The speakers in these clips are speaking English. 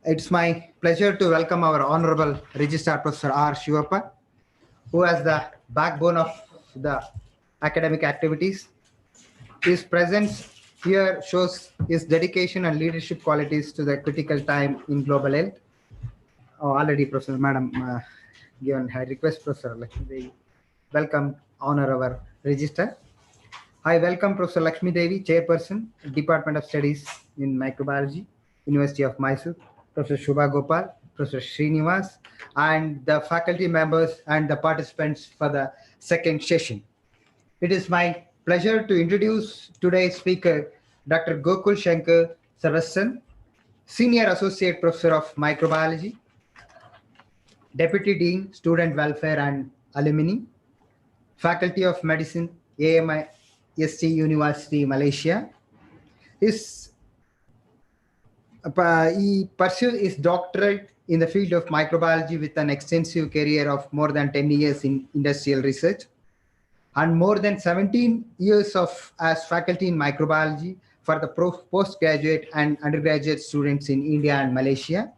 It's my pleasure to welcome our Honorable Registrar Professor R. Shivappa, who has the backbone of the academic activities. His presence here shows his dedication and leadership qualities to the critical time in global health. Already, Professor Madam, given her request, Professor Lakshmi Devi, welcome, honor our registrar. I welcome Professor Lakshmi Devi, Chairperson, Department of Studies in Microbiology, University of Mysore, Professor Shubha Gopal, Professor Srinivas, and the faculty members and the participants for the second session. It is my pleasure to introduce today's speaker, Dr. Gokul Shankar Sarvasan, Senior Associate Professor of Microbiology, Deputy Dean, Student Welfare and Alumni, Faculty of Medicine, AMIST University, Malaysia. He pursued his doctorate in the field of microbiology with an extensive career of more than 10 years in industrial research and more than 17 years as faculty in microbiology for the postgraduate and undergraduate students in India and Malaysia.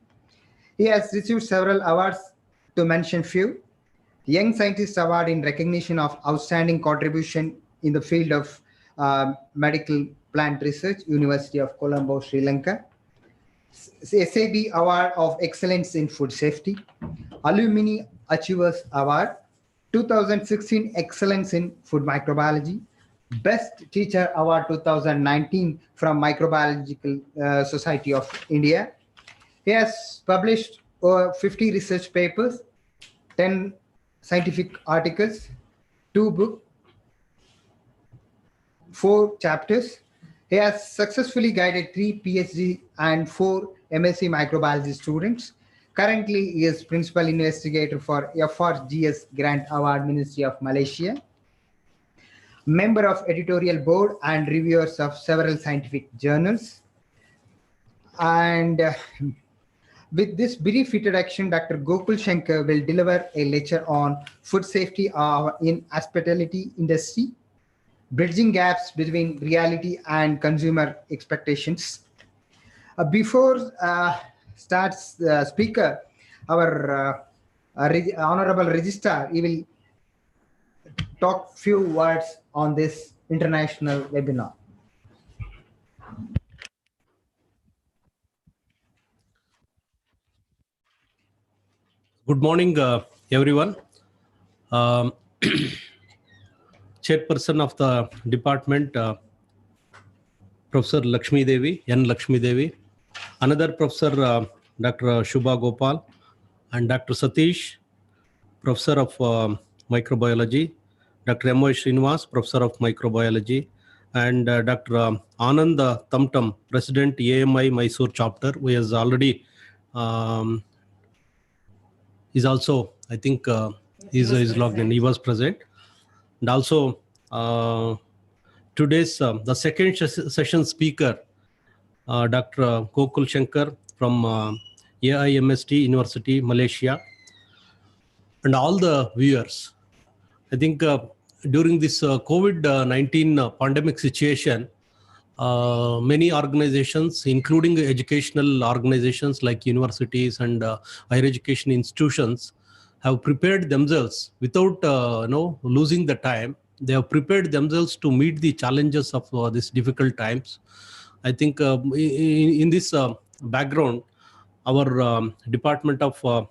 He has received several awards, to mention few. Young Scientist Award in recognition of outstanding contribution in the field of medical plant research, University of Colombo, Sri Lanka. SAB Award of Excellence in Food Safety, Alumni Achievers Award, 2016 Excellence in Food Microbiology, Best Teacher Award 2019 from Microbiological Society of India. He has published over 50 research papers, 10 scientific articles, 2 books, 4 chapters. He has successfully guided 3 PhD and 4 MSc microbiology students. Currently, he is principal investigator for FRGS Grant Award, Ministry of Malaysia. Member of editorial board and reviewers of several scientific journals. And with this brief introduction, Dr. Gokul Shankar will deliver a lecture on food safety in hospitality industry, bridging gaps between reality and consumer expectations. Before starts the speaker, our Honorable Registrar, he will talk few words on this international webinar. Good morning, everyone. Chairperson of the department, Professor Lakshmi Devi, N. Lakshmi Devi, another Professor Dr. Shubha Gopal, and Dr. Satish, Professor of Microbiology, Dr. M. Y. Srinivas, Professor of Microbiology, and Dr. Anand Tamtam, President AMI Mysore chapter, who has already is also, I think, is logged in. He was present. And also today's the second session speaker, Dr. Gokul Shankar from AIMST University, Malaysia, and all the viewers. I think during this COVID-19 pandemic situation, many organizations, including educational organizations like universities and higher education institutions, have prepared themselves without losing the time. They have prepared themselves to meet the challenges of these difficult times. I think in this background, our Department of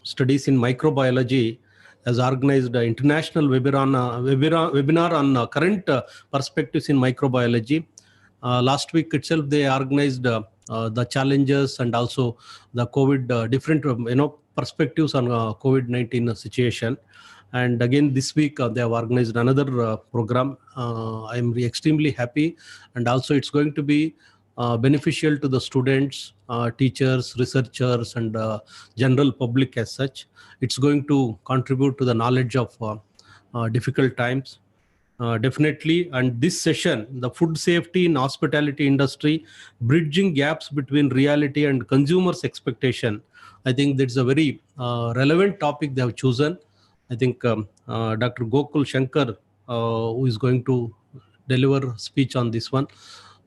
Studies in Microbiology has organized an international webinar on current perspectives in microbiology. Last week itself, they organized the challenges and also the COVID different perspectives on COVID-19 situation. And again, this week they have organized another program. I am extremely happy, and also it's going to be beneficial to the students, teachers, researchers, and general public as such. It's going to contribute to the knowledge of difficult times. Definitely, and this session, the food safety in hospitality industry, bridging gaps between reality and consumers' expectation. I think that's a very relevant topic they have chosen. I think Dr. Gokul Shankar, who is going to deliver speech on this one,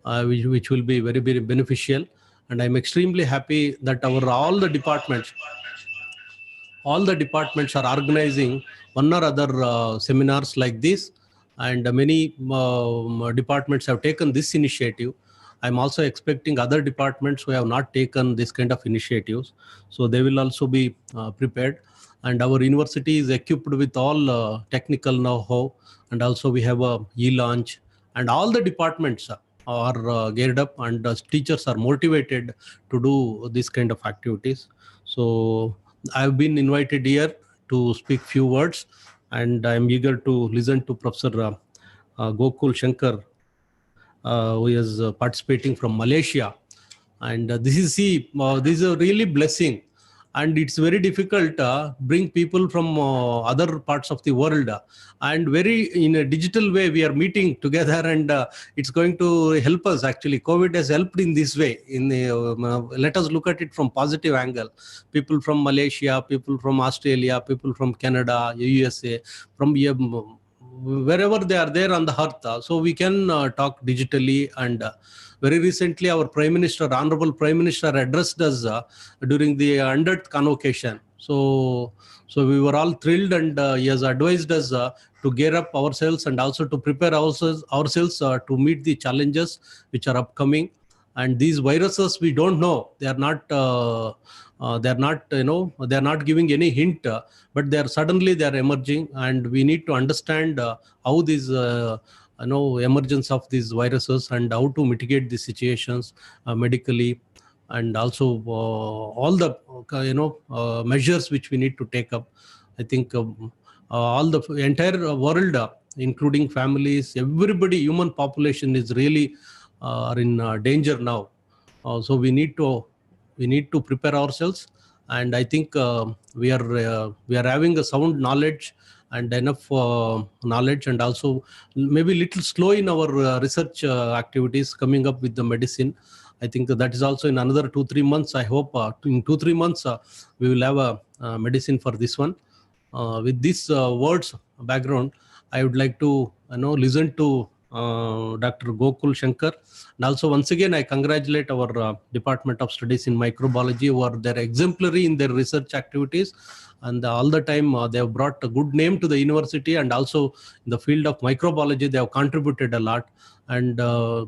which will be very, very beneficial. And I'm extremely happy that all the departments are organizing one or other seminars like this, and many departments have taken this initiative. I'm also expecting other departments who have not taken this kind of initiatives, so they will also be prepared. And our university is equipped with all technical know-how, and also we have a e-launch, and all the departments are geared up, and teachers are motivated to do this kind of activities. So I've been invited here to speak few words, and I'm eager to listen to Professor Gokul Shankar, who is participating from Malaysia. And this is a really blessing, and it's very difficult bring people from other parts of the world, and very in a digital way we are meeting together, and it's going to help us. Actually, COVID has helped in this way. Let us look at it from positive angle. People from Malaysia, people from Australia, people from Canada, USA, from wherever they are there on the earth, so we can talk digitally. And very recently, our Prime Minister, Honorable Prime Minister, addressed us during the 100th convocation. So we were all thrilled, and he has advised us to gear up ourselves and also to prepare ourselves to meet the challenges which are upcoming. And these viruses, we don't know. They are not they are not giving any hint, but they are emerging, and we need to understand how these emergence of these viruses and how to mitigate the situations medically, and also all the measures which we need to take up. I think all the entire world, including families, everybody, human population is really are in danger now. So we need to prepare ourselves, and I think we are having a sound knowledge and enough knowledge, and also maybe little slow in our research activities coming up with the medicine. I think that is also in another 2-3 months. I hope in 2-3 months we will have a medicine for this one. With these words background, I would like to listen to Dr. Gokul Shankar. And also, once again, I congratulate our Department of Studies in Microbiology, who are they're exemplary in their research activities. And all the time, they have brought a good name to the university, and also in the field of microbiology, they have contributed a lot. And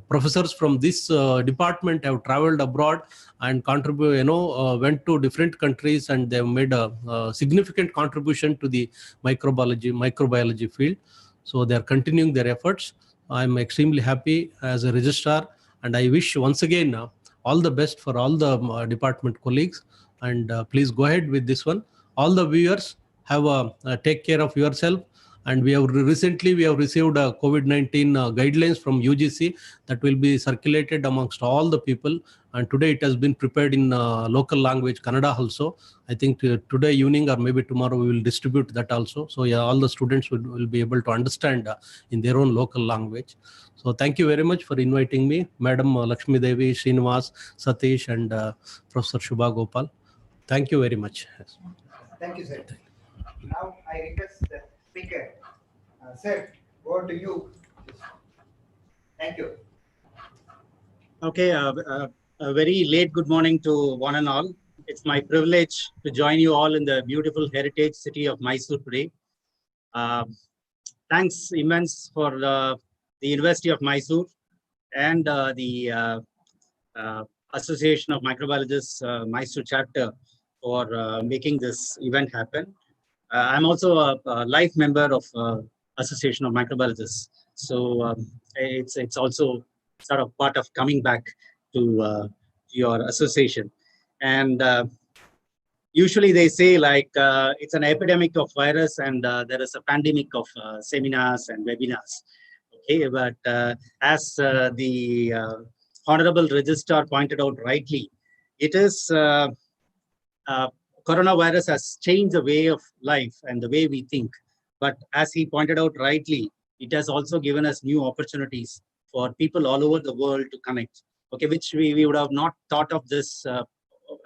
professors from this department have traveled abroad and went to different countries, and they have made a significant contribution to the microbiology field. So they are continuing their efforts. I'm extremely happy as a registrar, and I wish once again all the best for all the department colleagues. And please go ahead with this one. All the viewers have take care of yourself. And we have recently received COVID-19 guidelines from UGC that will be circulated amongst all the people. And today it has been prepared in local language, Kannada also. I think today evening or maybe tomorrow we will distribute that also. So yeah, all the students will be able to understand in their own local language. So thank you very much for inviting me, Madam Lakshmi Devi, Srinivas, Satish, and Professor Shubha Gopal. Thank you very much. Yes. Thank you, sir. Now I request the speaker. Sir, over to you. Thank you. Okay, a very late good morning to one and all. It's my privilege to join you all in the beautiful heritage city of Mysore today. Thanks immense for the University of Mysore and the Association of Microbiologists Mysore chapter for making this event happen. I'm also a life member of Association of Microbiologists, so it's also sort of part of coming back to your association. And usually they say like it's an epidemic of virus, and there is a pandemic of seminars and webinars. Okay, but as the Honorable Registrar pointed out rightly, it is coronavirus has changed the way of life and the way we think. But as he pointed out rightly, it has also given us new opportunities for people all over the world to connect, okay, which we would have not thought of this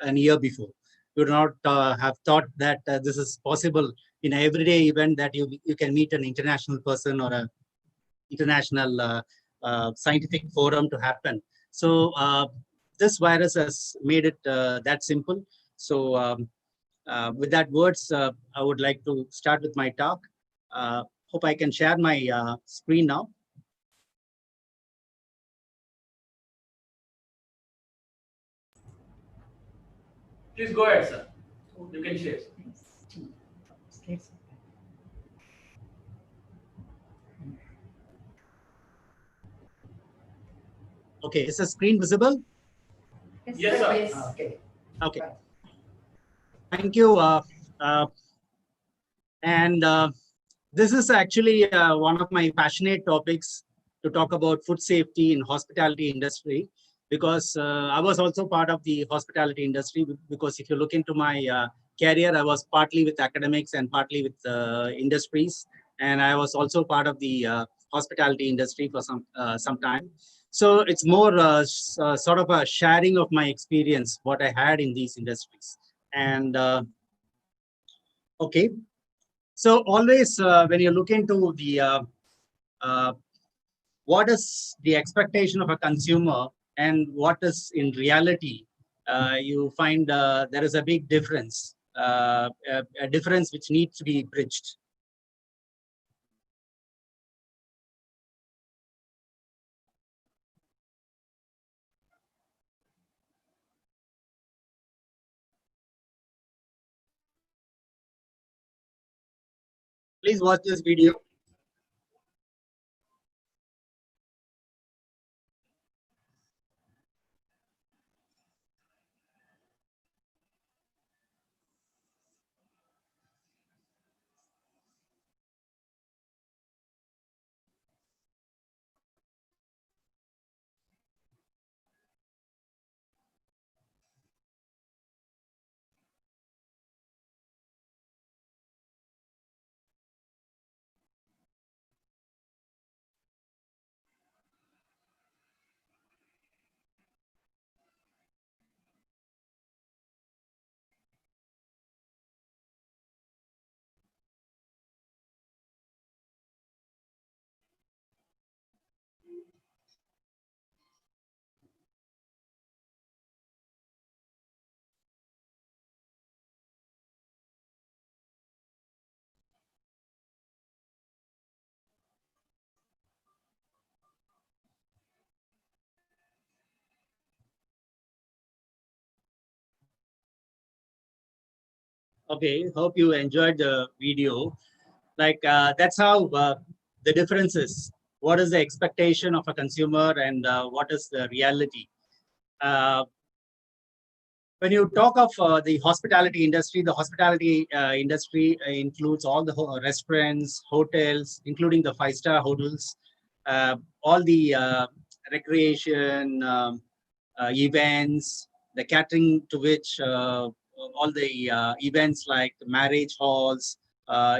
an year before. We would not have thought that this is possible in an everyday event, that you can meet an international person or an international scientific forum to happen. So this virus has made it that simple. So with that words, I would like to start with my talk. Hope I can share my screen now. Please go ahead, sir. You can share. Okay, is the screen visible? Yes, sir. Okay. Okay. Thank you. And this is actually one of my passionate topics to talk about food safety in hospitality industry, because I was also part of the hospitality industry. Because if you look into my career, I was partly with academics and partly with industries, and I was also part of the hospitality industry for some time. So it's more sort of a sharing of my experience, what I had in these industries. And okay, so always when you look into the what is the expectation of a consumer and what is in reality, you find there is a big difference, a difference which needs to be bridged. Please watch this video. Okay, hope you enjoyed the video. Like that's how the difference is. What is the expectation of a consumer and what is the reality? When you talk of the hospitality industry includes all the restaurants, hotels, including the five-star hotels, all the recreation events, the catering to which all the events like marriage halls,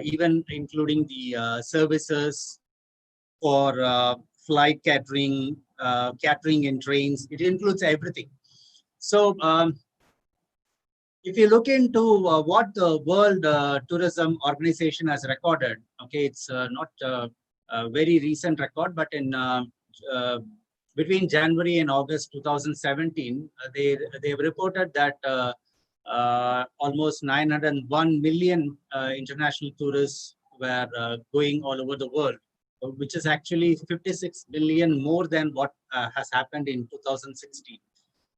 even including the services for flight catering, catering in trains. It includes everything. So if you look into what the World Tourism Organization has recorded, okay, it's not a very recent record, but in between January and August 2017, they've reported that almost 901 million international tourists were going all over the world, which is actually 56 million more than what has happened in 2016.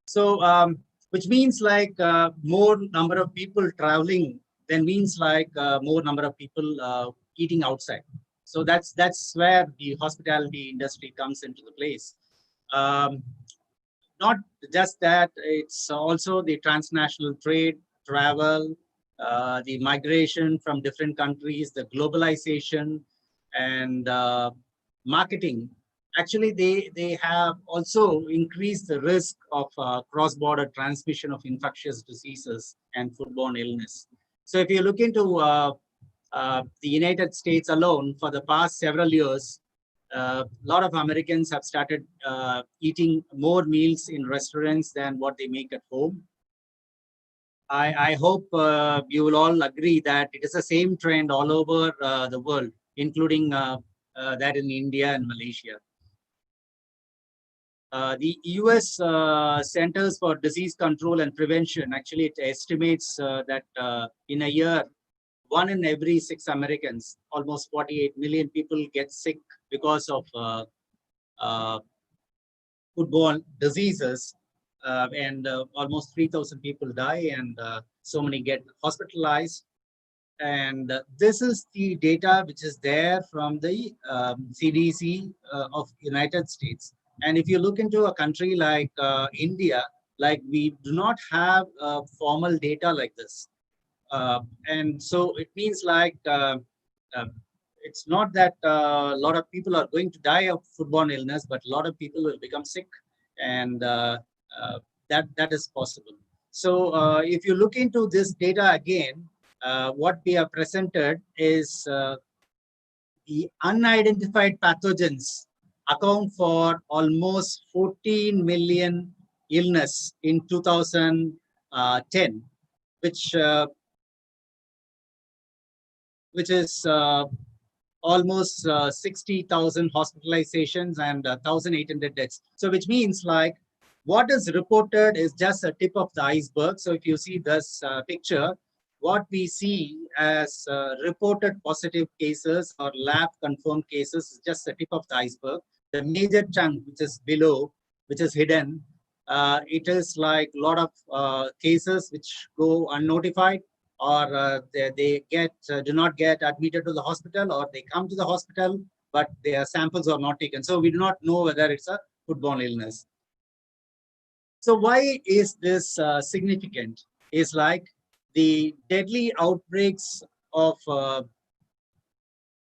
So which means like more number of people traveling, then means like more number of people eating outside. So that's where the hospitality industry comes into the place. Not just that, it's also the transnational trade, travel, the migration from different countries, the globalization, and marketing. Actually, they have also increased the risk of cross-border transmission of infectious diseases and foodborne illness. So if you look into the United States alone, for the past several years, a lot of Americans have started eating more meals in restaurants than what they make at home. I hope you will all agree that it is the same trend all over the world, including that in India and Malaysia. The US Centers for Disease Control and Prevention, actually it estimates that in a year, 1 in every 6 Americans, almost 48 million people get sick because of uh, foodborne diseases, and almost 3,000 people die, and so many get hospitalized. And this is the data which is there from the CDC of United States. And if you look into a country like India, like we do not have formal data like this. And so it means like uh, it's not that a lot of people are going to die of foodborne illness, but a lot of people will become sick, and that is possible. So if you look into this data again, what we have presented is the unidentified pathogens account for almost 14 million illness in 2010, which is almost 60,000 hospitalizations and 1,800 deaths. So which means like what is reported is just a tip of the iceberg. So if you see this picture, what we see as reported positive cases or lab confirmed cases is just the tip of the iceberg. The major chunk which is below, which is hidden, it is like a lot of cases which go unnotified, or they do not get admitted to the hospital, or they come to the hospital, but their samples are not taken. So we do not know whether it's a foodborne illness. So why is this significant? Is like the deadly outbreaks of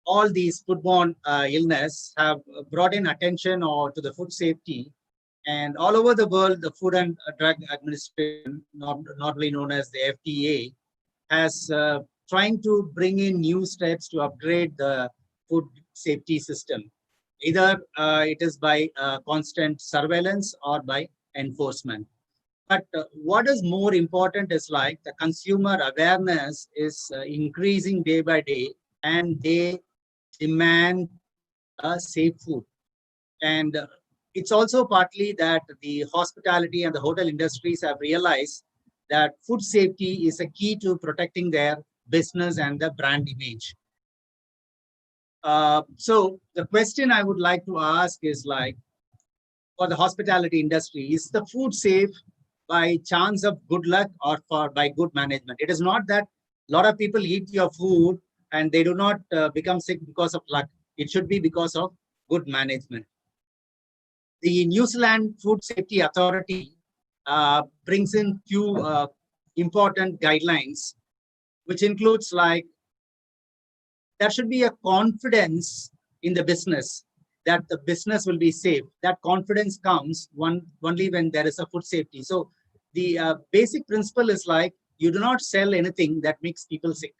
all these foodborne illness have brought in attention or to the food safety. And all over the world, the Food and Drug Administration, normally known as the FDA, has trying to bring in new steps to upgrade the food safety system. Either it is by constant surveillance or by enforcement. But what is more important is like the consumer awareness is increasing day by day, and they demand safe food. And it's also partly that the hospitality and the hotel industries have realized that food safety is a key to protecting their business and the brand image. So the question I would like to ask is like, for the hospitality industry, is the food safe by chance of good luck or by good management? It is not that a lot of people eat your food and they do not become sick because of luck. It should be because of good management. The New Zealand Food Safety Authority brings in few important guidelines, which includes like there should be a confidence in the business that the business will be safe. That confidence comes only when there is a food safety. So the basic principle is like you do not sell anything that makes people sick.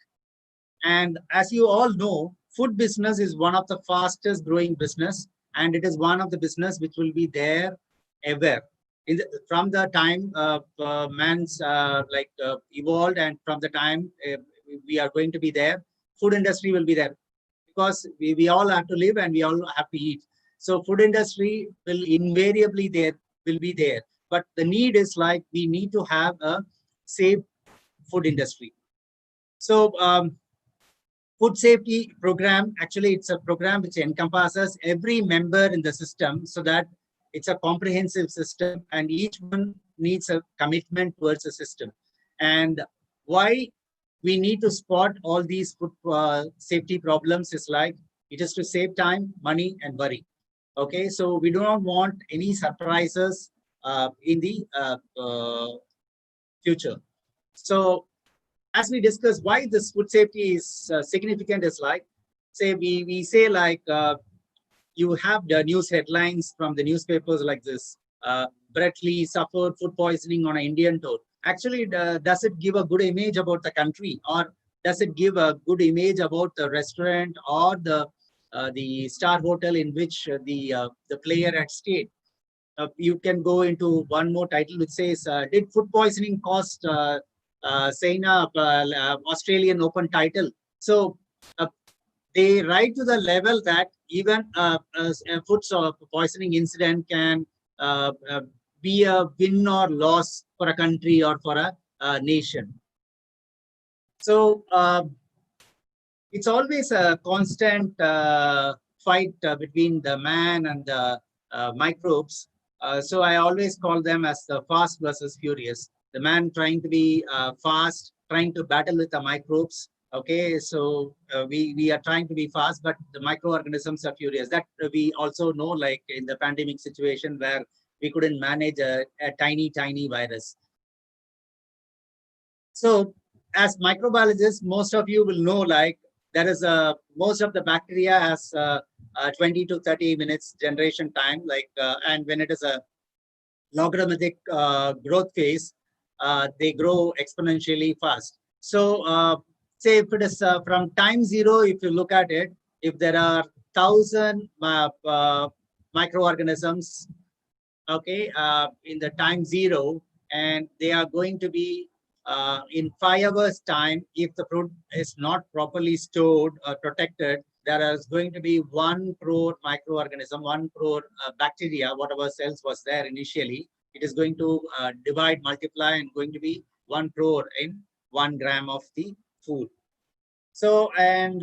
And as you all know, food business is one of the fastest growing business, and it is one of the business which will be there ever. From the time man's evolved, and from the time we are going to be there, food industry will be there, because we all have to live and we all have to eat. So food industry will invariably will be there. But the need is like we need to have a safe food industry. So food safety program, actually it's a program which encompasses every member in the system, so that it's a comprehensive system and each one needs a commitment towards the system. And why we need to spot all these food safety problems is like, it is to save time, money, and worry. Okay, so we do not want any surprises in the future. So as we discussed, why this food safety is significant is like, say we say like you have the news headlines from the newspapers like this. Brett Lee suffered food poisoning on an Indian tour. Actually, does it give a good image about the country, or does it give a good image about the restaurant or the star hotel in which the player had stayed? You can go into one more title which says, did food poisoning cost Saina Australian Open title? So they write to the level that even a food poisoning incident can be a win or loss for a country or for a nation. So it's always a constant fight between the man and the microbes. So I always call them as the fast versus furious. The man trying to be fast, trying to battle with the microbes. Okay, so we are trying to be fast, but the microorganisms are furious. That we also know, like in the pandemic situation where we couldn't manage a tiny virus. So as microbiologists, most of you will know, like there is most of the bacteria has 20 to 30 minutes generation time, like and when it is a logarithmic growth phase, they grow exponentially fast. So say if it is from time zero, if you look at it, if there are 1,000 microorganisms, okay, in the time zero, and they are going to be in 5 hours time, if the fruit is not properly stored or protected, there is going to be 1 crore microorganism, 1 crore bacteria, whatever cells was there initially, it is going to divide, multiply, and going to be 1 crore in 1 gram of the food. So, and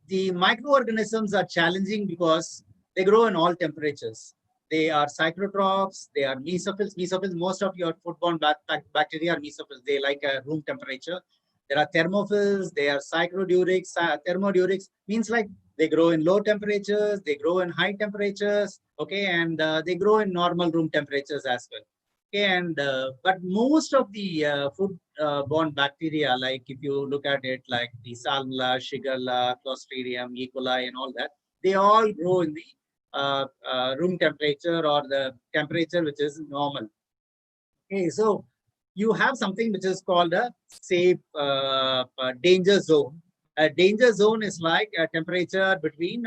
the microorganisms are challenging because they grow in all temperatures. They are cyclotrophs, they are mesophils. Mesophils, most of your foodborne bacteria are mesophils. They like a room temperature. There are thermophils, they are cyclodiurics. Thermodiurics means like they grow in low temperatures, they grow in high temperatures, okay, and they grow in normal room temperatures as well. Okay, and but most of the food-borne bacteria, like if you look at it, like the Salmonella, Shigella, Clostridium, E. coli, and all that, they all grow in the room temperature or the temperature which is normal. Okay, so you have something which is called a safe danger zone. A danger zone is like a temperature between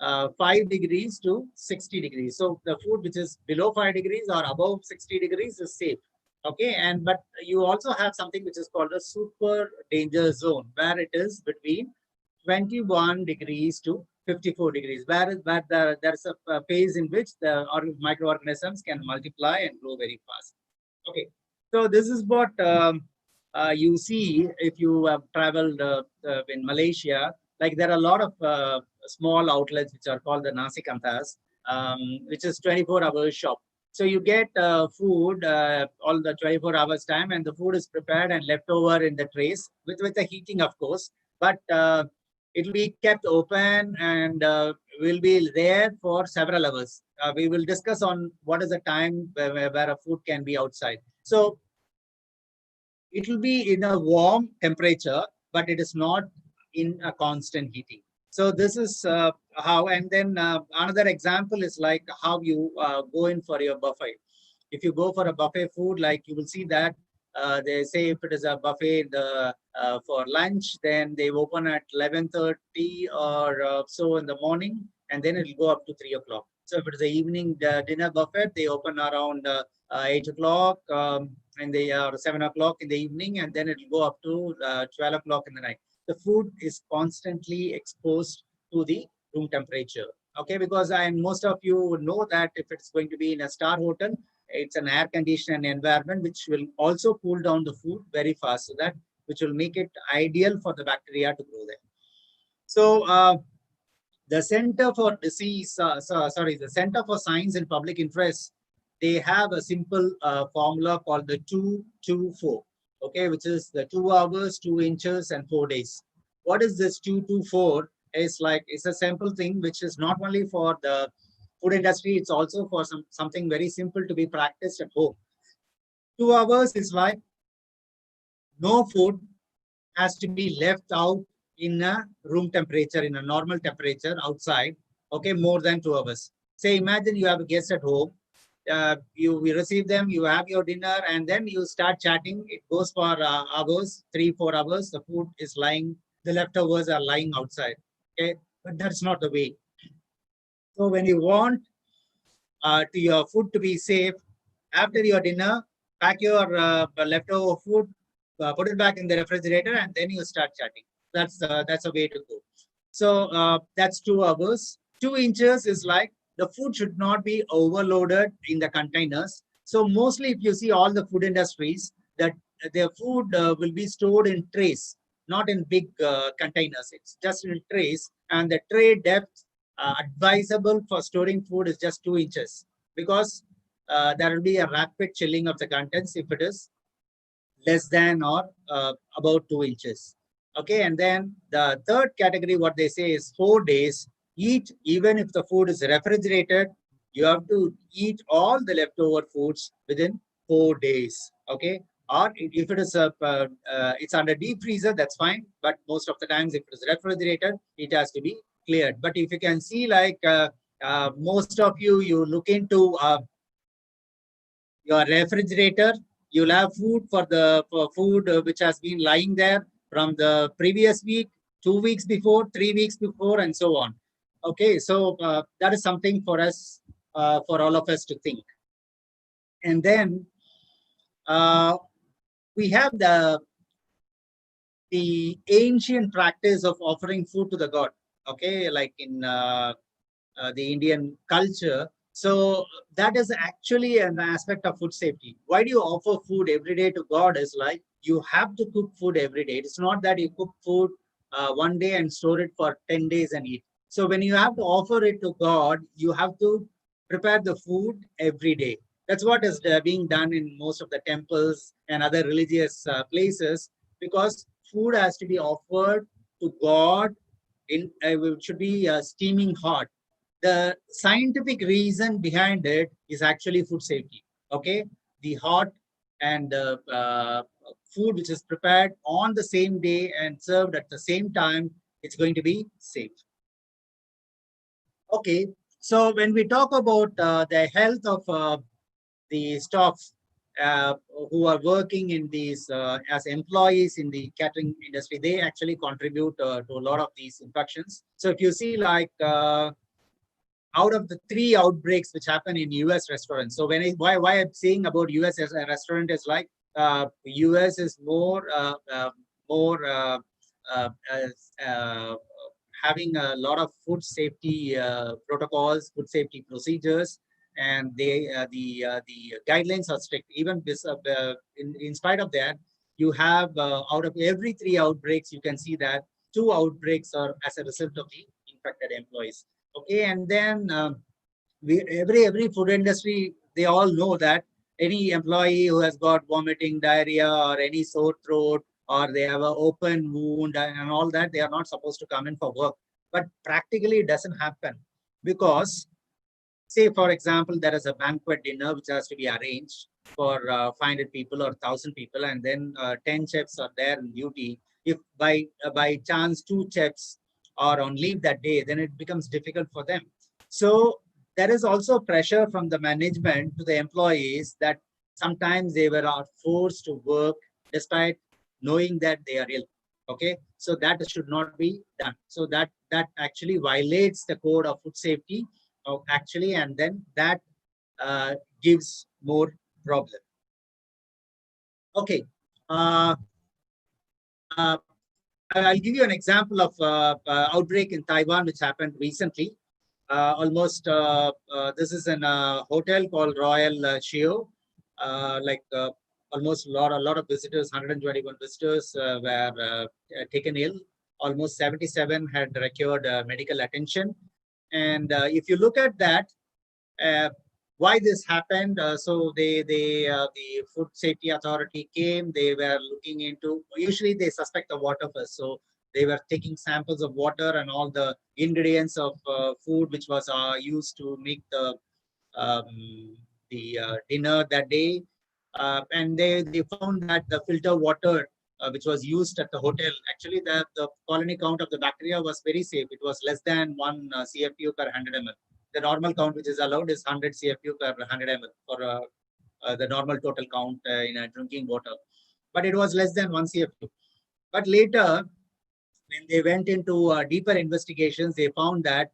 5 degrees to 60 degrees. So the food which is below 5 degrees or above 60 degrees is safe. Okay, and but you also have something which is called a super danger zone, where it is between 21 degrees to 54 degrees, where there's a phase in which the microorganisms can multiply and grow very fast. Okay, so this is what you see if you have traveled in Malaysia. Like there are a lot of small outlets which are called the nasi kantas, which is 24-hour shop. So you get food all the 24 hours time, and the food is prepared and left over in the trays with the heating, of course. But it will be kept open and will be there for several hours. We will discuss on what is the time where a food can be outside. So it will be in a warm temperature, but it is not in a constant heating. So this is how, and then another example is like how you go in for your buffet. If you go for a buffet food, like you will see that they say if it is a buffet for lunch, then they open at 11:30 or so in the morning, and then it will go up to 3 o'clock. So if it is an evening dinner buffet, they open around 8 o'clock and they are 7 o'clock in the evening, and then it will go up to 12 o'clock in the night. The food is constantly exposed to the room temperature. Okay, because most of you would know that if it's going to be in a star hotel, it's an air conditioned environment which will also cool down the food very fast, so that which will make it ideal for the bacteria to grow there. So the Center for the Center for Science and Public Interest, they have a simple formula called the 2-2-4. Okay, which is the 2 hours, 2 inches, and 4 days. What is this 2-2-4? It's a simple thing which is not only for the food industry, it's also for something very simple to be practiced at home. 2 hours is like no food has to be left out in a room temperature, in a normal temperature outside, okay, more than 2 hours. Say, imagine you have a guest at home. You receive them, you have your dinner, and then you start chatting. It goes for hours, 3-4 hours. The food is lying, the leftovers are lying outside. Okay, but that's not the way. So when you want to your food to be safe, after your dinner, pack your leftover food, put it back in the refrigerator, and then you start chatting. That's a way to go. So that's 2 hours. 2 inches is like the food should not be overloaded in the containers. So mostly if you see all the food industries, that their food will be stored in trays, not in big containers. It's just in trays, and the tray depth advisable for storing food is just 2 inches, because there will be a rapid chilling of the contents if it is less than or about 2 inches. Okay, and then the third category, what they say is 4 days. Eat, even if the food is refrigerated, you have to eat all the leftover foods within 4 days. Okay, or if it is it's under deep freezer, that's fine. But most of the times, if it is refrigerated, it has to be cleared. But if you can see, like most of you, you look into your refrigerator, you'll have food for food which has been lying there from the previous week, 2 weeks before, 3 weeks before, and so on. Okay, so that is something for us, for all of us to think. And then we have the ancient practice of offering food to the god. Okay, like in the Indian culture. So that is actually an aspect of food safety. Why do you offer food every day to God? Is like you have to cook food every day. It's not that you cook food one day and store it for 10 days and eat. So when you have to offer it to God, you have to prepare the food every day. That's what is being done in most of the temples and other religious places, because food has to be offered to God. It should be steaming hot. The scientific reason behind it is actually food safety. Okay, the hot and food which is prepared on the same day and served at the same time, it's going to be safe. Okay, so when we talk about the health of the staff uh, who are working in these as employees in the catering industry, they actually contribute to a lot of these infections. So if you see, like out of the 3 outbreaks which happen in US restaurants. So why I'm saying about US as a restaurant is like US is more uh, uh, having a lot of food safety protocols, food safety procedures, and the guidelines are strict. Even this, in spite of that, you have out of every 3 outbreaks, you can see that 2 outbreaks are as a result of the infected employees. Okay, and then every food industry, they all know that any employee who has got vomiting, diarrhea, or any sore throat, or they have an open wound and all that, they are not supposed to come in for work. But practically it doesn't happen, because say, for example, there is a banquet dinner which has to be arranged for 500 people or 1,000 people, and then 10 chefs are there in duty. If by chance 2 chefs are on leave that day, then it becomes difficult for them. So there is also pressure from the management to the employees that sometimes they were forced to work despite knowing that they are ill. Okay, so that should not be done. So that actually violates the code of food safety. Actually, and then that gives more problem. Okay, uh, uh, I'll give you an example of outbreak in Taiwan, which happened recently. This is in a hotel called Royal Shio. Almost a lot of visitors, 121 visitors were taken ill. Almost 77 had required medical attention. And if you look at that, why this happened, so the food safety authority came. They were looking into, usually they suspect the water first, so they were taking samples of water and all the ingredients of food which was used to make the dinner that day, and they found that the filter water which was used at the hotel, actually the colony count of the bacteria was very safe. It was less than 1 CFU per 100 ml. The normal count which is allowed is 100 CFU per 100 ml for the normal total count in drinking water. But it was less than 1 CFU. But later, when they went into deeper investigations, they found that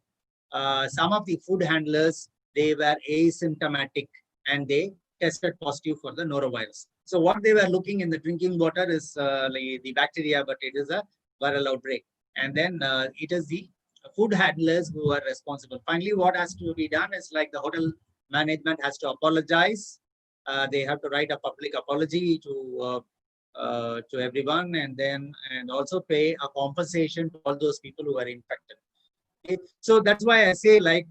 some of the food handlers, they were asymptomatic and they tested positive for the norovirus. So what they were looking in the drinking water is like the bacteria, but it is a viral outbreak. And then it is the food handlers who are responsible. Finally, what has to be done is like the hotel management has to apologize. They have to write a public apology to everyone, and also pay a compensation to all those people who are infected. Okay? So that's why I say like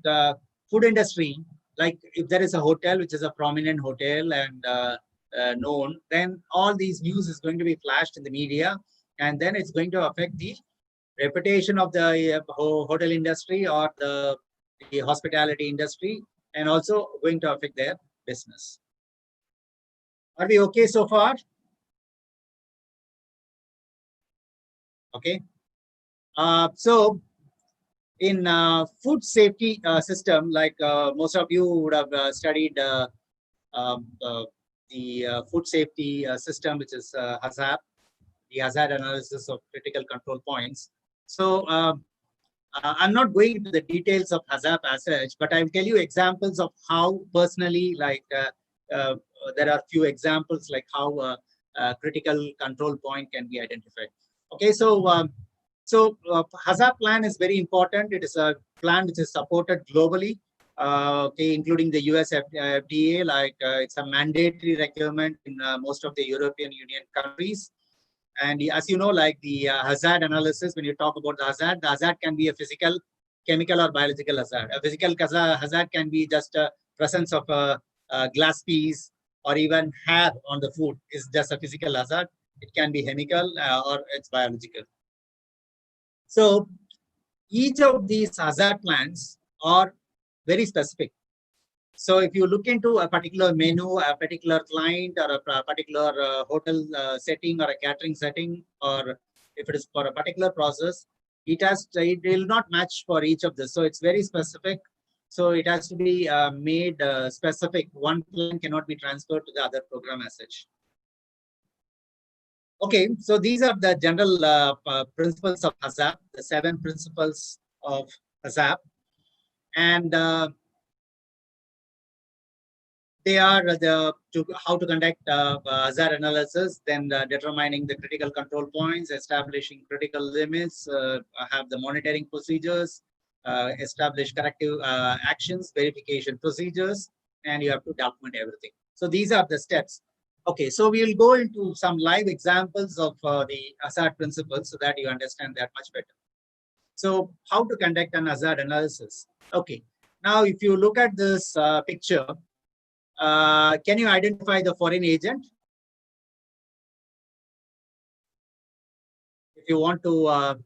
food industry, like if there is a hotel which is a prominent hotel and known, then all these news is going to be flashed in the media, and then it's going to affect the reputation of the hotel industry or the hospitality industry, and also going to affect their business. Are we okay so far? Okay. So in food safety system, like most of you would have studied um, the food safety system, which is HACCP, the hazard analysis of critical control points. So I'm not going into the details of HACCP as such, but I'll tell you examples of how personally, like there are few examples like how critical control point can be identified. Okay, so HACCP plan is very important. It is a plan which is supported globally, okay, including the US FDA. Like it's a mandatory requirement in most of the European Union countries. And as you know, like the hazard analysis, when you talk about the hazard can be a physical, chemical, or biological hazard. A physical hazard can be just a presence of a glass piece or even hair on the food is just a physical hazard. It can be chemical or it's biological. So each of these hazard plans are very specific. So if you look into a particular menu, a particular client, or a particular hotel setting or a catering setting, or if it is for a particular process, it will not match for each of this. So it's very specific. So it has to be made specific. One plan cannot be transferred to the other program as such. Okay, so these are the general principles of HACCP, the 7 principles of HACCP. And they are how to conduct hazard analysis, then determining the critical control points, establishing critical limits, have the monitoring procedures, establish corrective actions, verification procedures, and you have to document everything. So these are the steps. Okay, so we will go into some live examples of the hazard principles so that you understand that much better. So how to conduct an hazard analysis? Okay, now if you look at this picture, can you identify the foreign agent? If you want to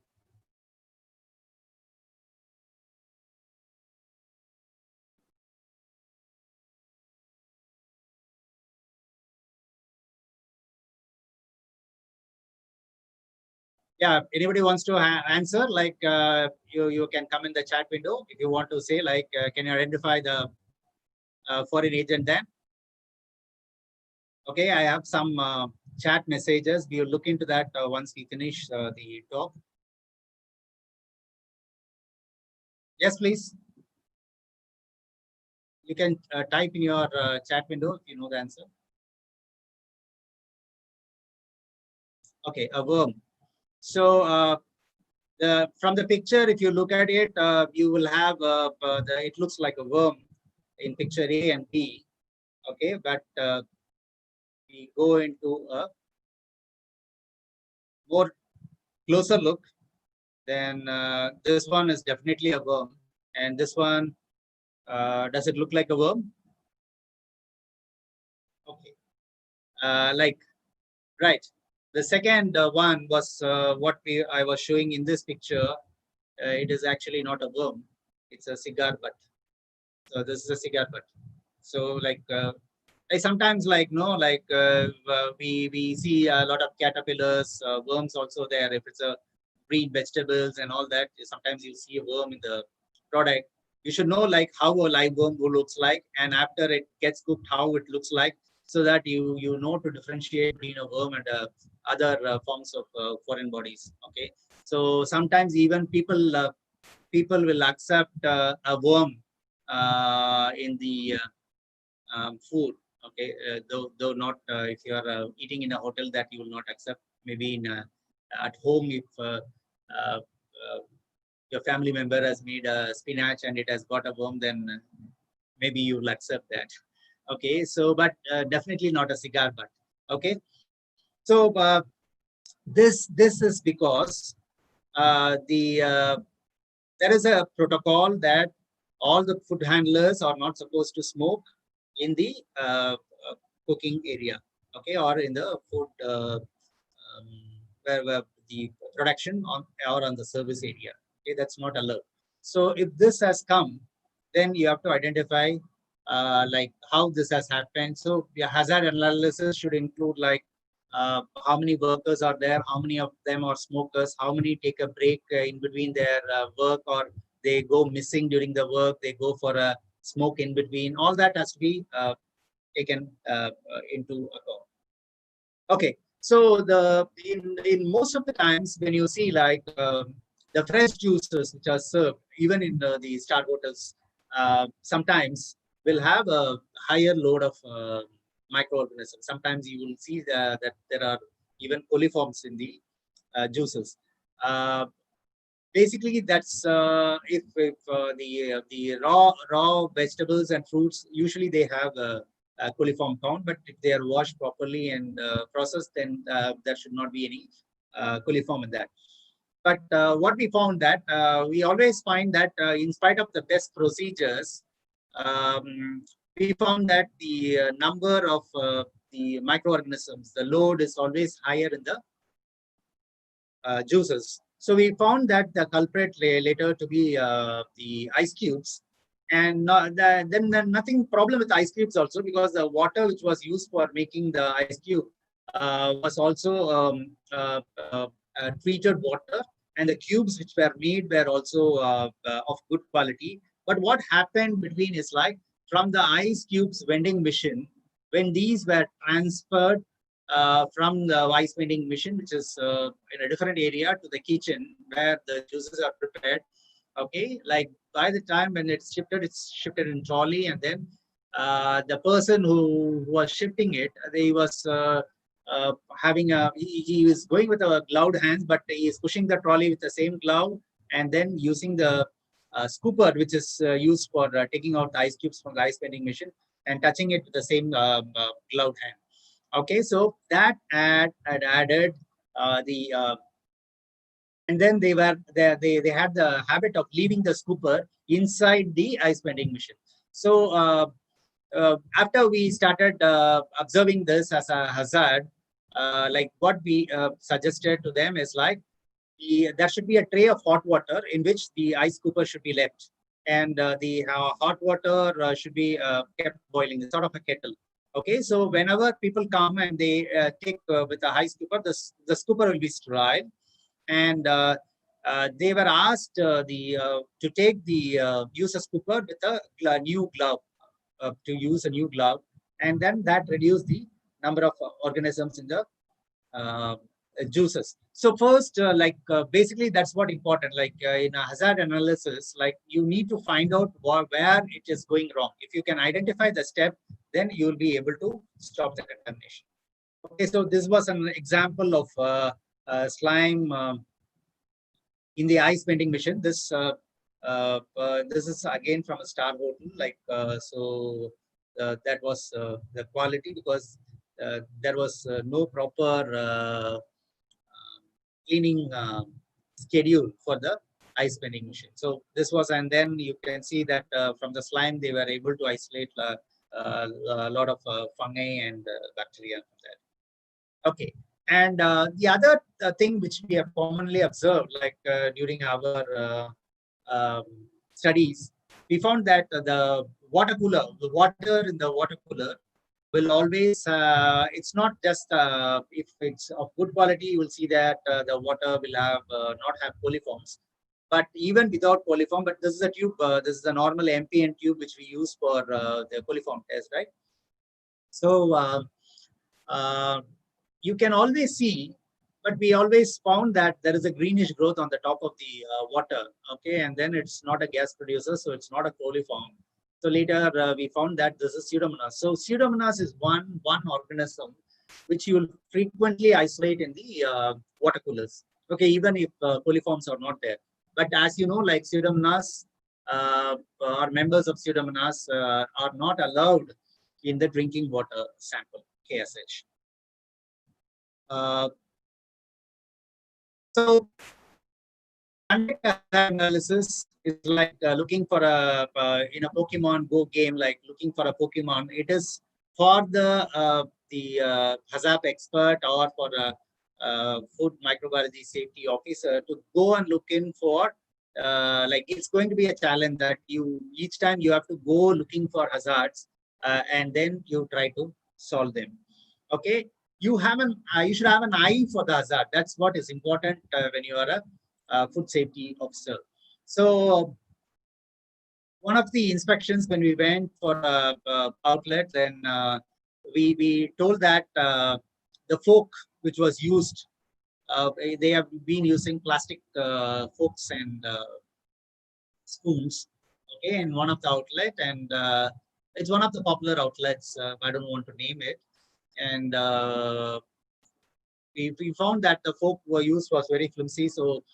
yeah, anybody wants to answer, like you can come in the chat window if you want to say, like can you identify the foreign agent then? Okay, I have some chat messages. We will look into that once we finish the talk. Yes, please. You can type in your chat window if you know the answer. Okay, a worm. So from the picture, if you look at it, you will have it looks like a worm in picture A and B. Okay, but we go into a more closer look, then this one is definitely a worm, and this one, does it look like a worm? Okay, like right. The second one was what I was showing in this picture. It is actually not a worm; it's a cigar butt. So this is a cigar butt. So like I sometimes like we see a lot of caterpillars, worms also there. If it's a green vegetables and all that, sometimes you see a worm in the product. You should know like how a live worm looks like, and after it gets cooked, how it looks like, so that you know to differentiate between a worm and other forms of foreign bodies. Okay, so sometimes even people will accept a worm in the food. Okay, though not if you are eating in a hotel, that you will not accept. Maybe in at home, if uh, your family member has made a spinach and it has got a worm, then maybe you will accept that. Okay, so but definitely not a cigar butt. Okay, so this is because there is a protocol that all the food handlers are not supposed to smoke in the cooking area, okay, or in the food where the production on or on the service area. Okay, that's not allowed. So if this has come, then you have to identify like how this has happened. So the hazard analysis should include like how many workers are there, how many of them are smokers, how many take a break in between their work, or they go missing during the work, they go for a smoke in between. All that has to be taken into account. Okay, so in most of the times when you see like the fresh juices which are served, even in the star hotels, sometimes will have a higher load of microorganisms. Sometimes you will see that there are even coliforms in the juices. Basically, that's if the raw vegetables and fruits, usually they have a coliform count, but if they are washed properly and processed, then there should not be any coliform in that. But what we found that we always find that in spite of the best procedures, we found that the number of the microorganisms, the load is always higher in the juices. So we found that the culprit later to be the ice cubes, and then nothing problem with ice cubes also, because the water which was used for making the ice cube was also treated water, and the cubes which were made were also of good quality. But what happened between is like from the ice cubes vending machine, when these were transferred from the ice vending machine, which is in a different area, to the kitchen where the juices are prepared. Okay, like by the time when it's shifted in trolley, and then the person who was shifting it, he was having he was going with a gloved hands, but he is pushing the trolley with the same glove, and then using the scooper, which is used for taking out the ice cubes from the ice vending machine, and touching it with the same gloved hand. Okay, so that had added and then they had the habit of leaving the scooper inside the ice vending machine. So after we started observing this as a hazard, like what we suggested to them is like there should be a tray of hot water in which the ice scooper should be left, and the hot water should be kept boiling. It's sort of a kettle. Okay, so whenever people come and they take with a high scooper, the scooper will be sterile, and they were asked to take the use a scooper with a new glove, to use a new glove, and then that reduced the number of organisms in the juices. So first, basically that's what important. Like in a hazard analysis, like you need to find out where it is going wrong. If you can identify the step, then you will be able to stop the contamination. Okay, so this was an example of slime in the ice vending machine. This is again from a star hotel. Like that was the quality, because there was no proper cleaning schedule for the ice vending machine. So this was, and then you can see that from the slime they were able to isolate a lot of fungi and bacteria from that. Okay, and the other thing which we have commonly observed, like during our studies, we found that the water in the water cooler will always, it's not just, if it's of good quality, you will see that the water will have not have coliforms. But even without coliform, but this is a tube, this is a normal MPN tube which we use for the coliform test, right? So you can always see, but we always found that there is a greenish growth on the top of the water, okay, and then it's not a gas producer, so it's not a coliform. So later we found that this is Pseudomonas. So Pseudomonas is one organism which you will frequently isolate in the water coolers. Okay, even if coliforms are not there. But as you know, like Pseudomonas or members of Pseudomonas are not allowed in the drinking water sample, KSH. So conduct a analysis is like looking for a in a Pokemon Go game, like looking for a Pokemon. It is for the hazard expert or for a food microbiology safety officer to go and look in for like it's going to be a challenge that you each time you have to go looking for hazards and then you try to solve them. Okay, you should have an eye for the hazard. That's what is important when you are a food safety officer. So one of the inspections when we went for outlet, then we told that the fork which was used, they have been using plastic forks and spoons, okay, in one of the outlet, and it's one of the popular outlets. I don't want to name it, and we found that the fork were used was very flimsy. So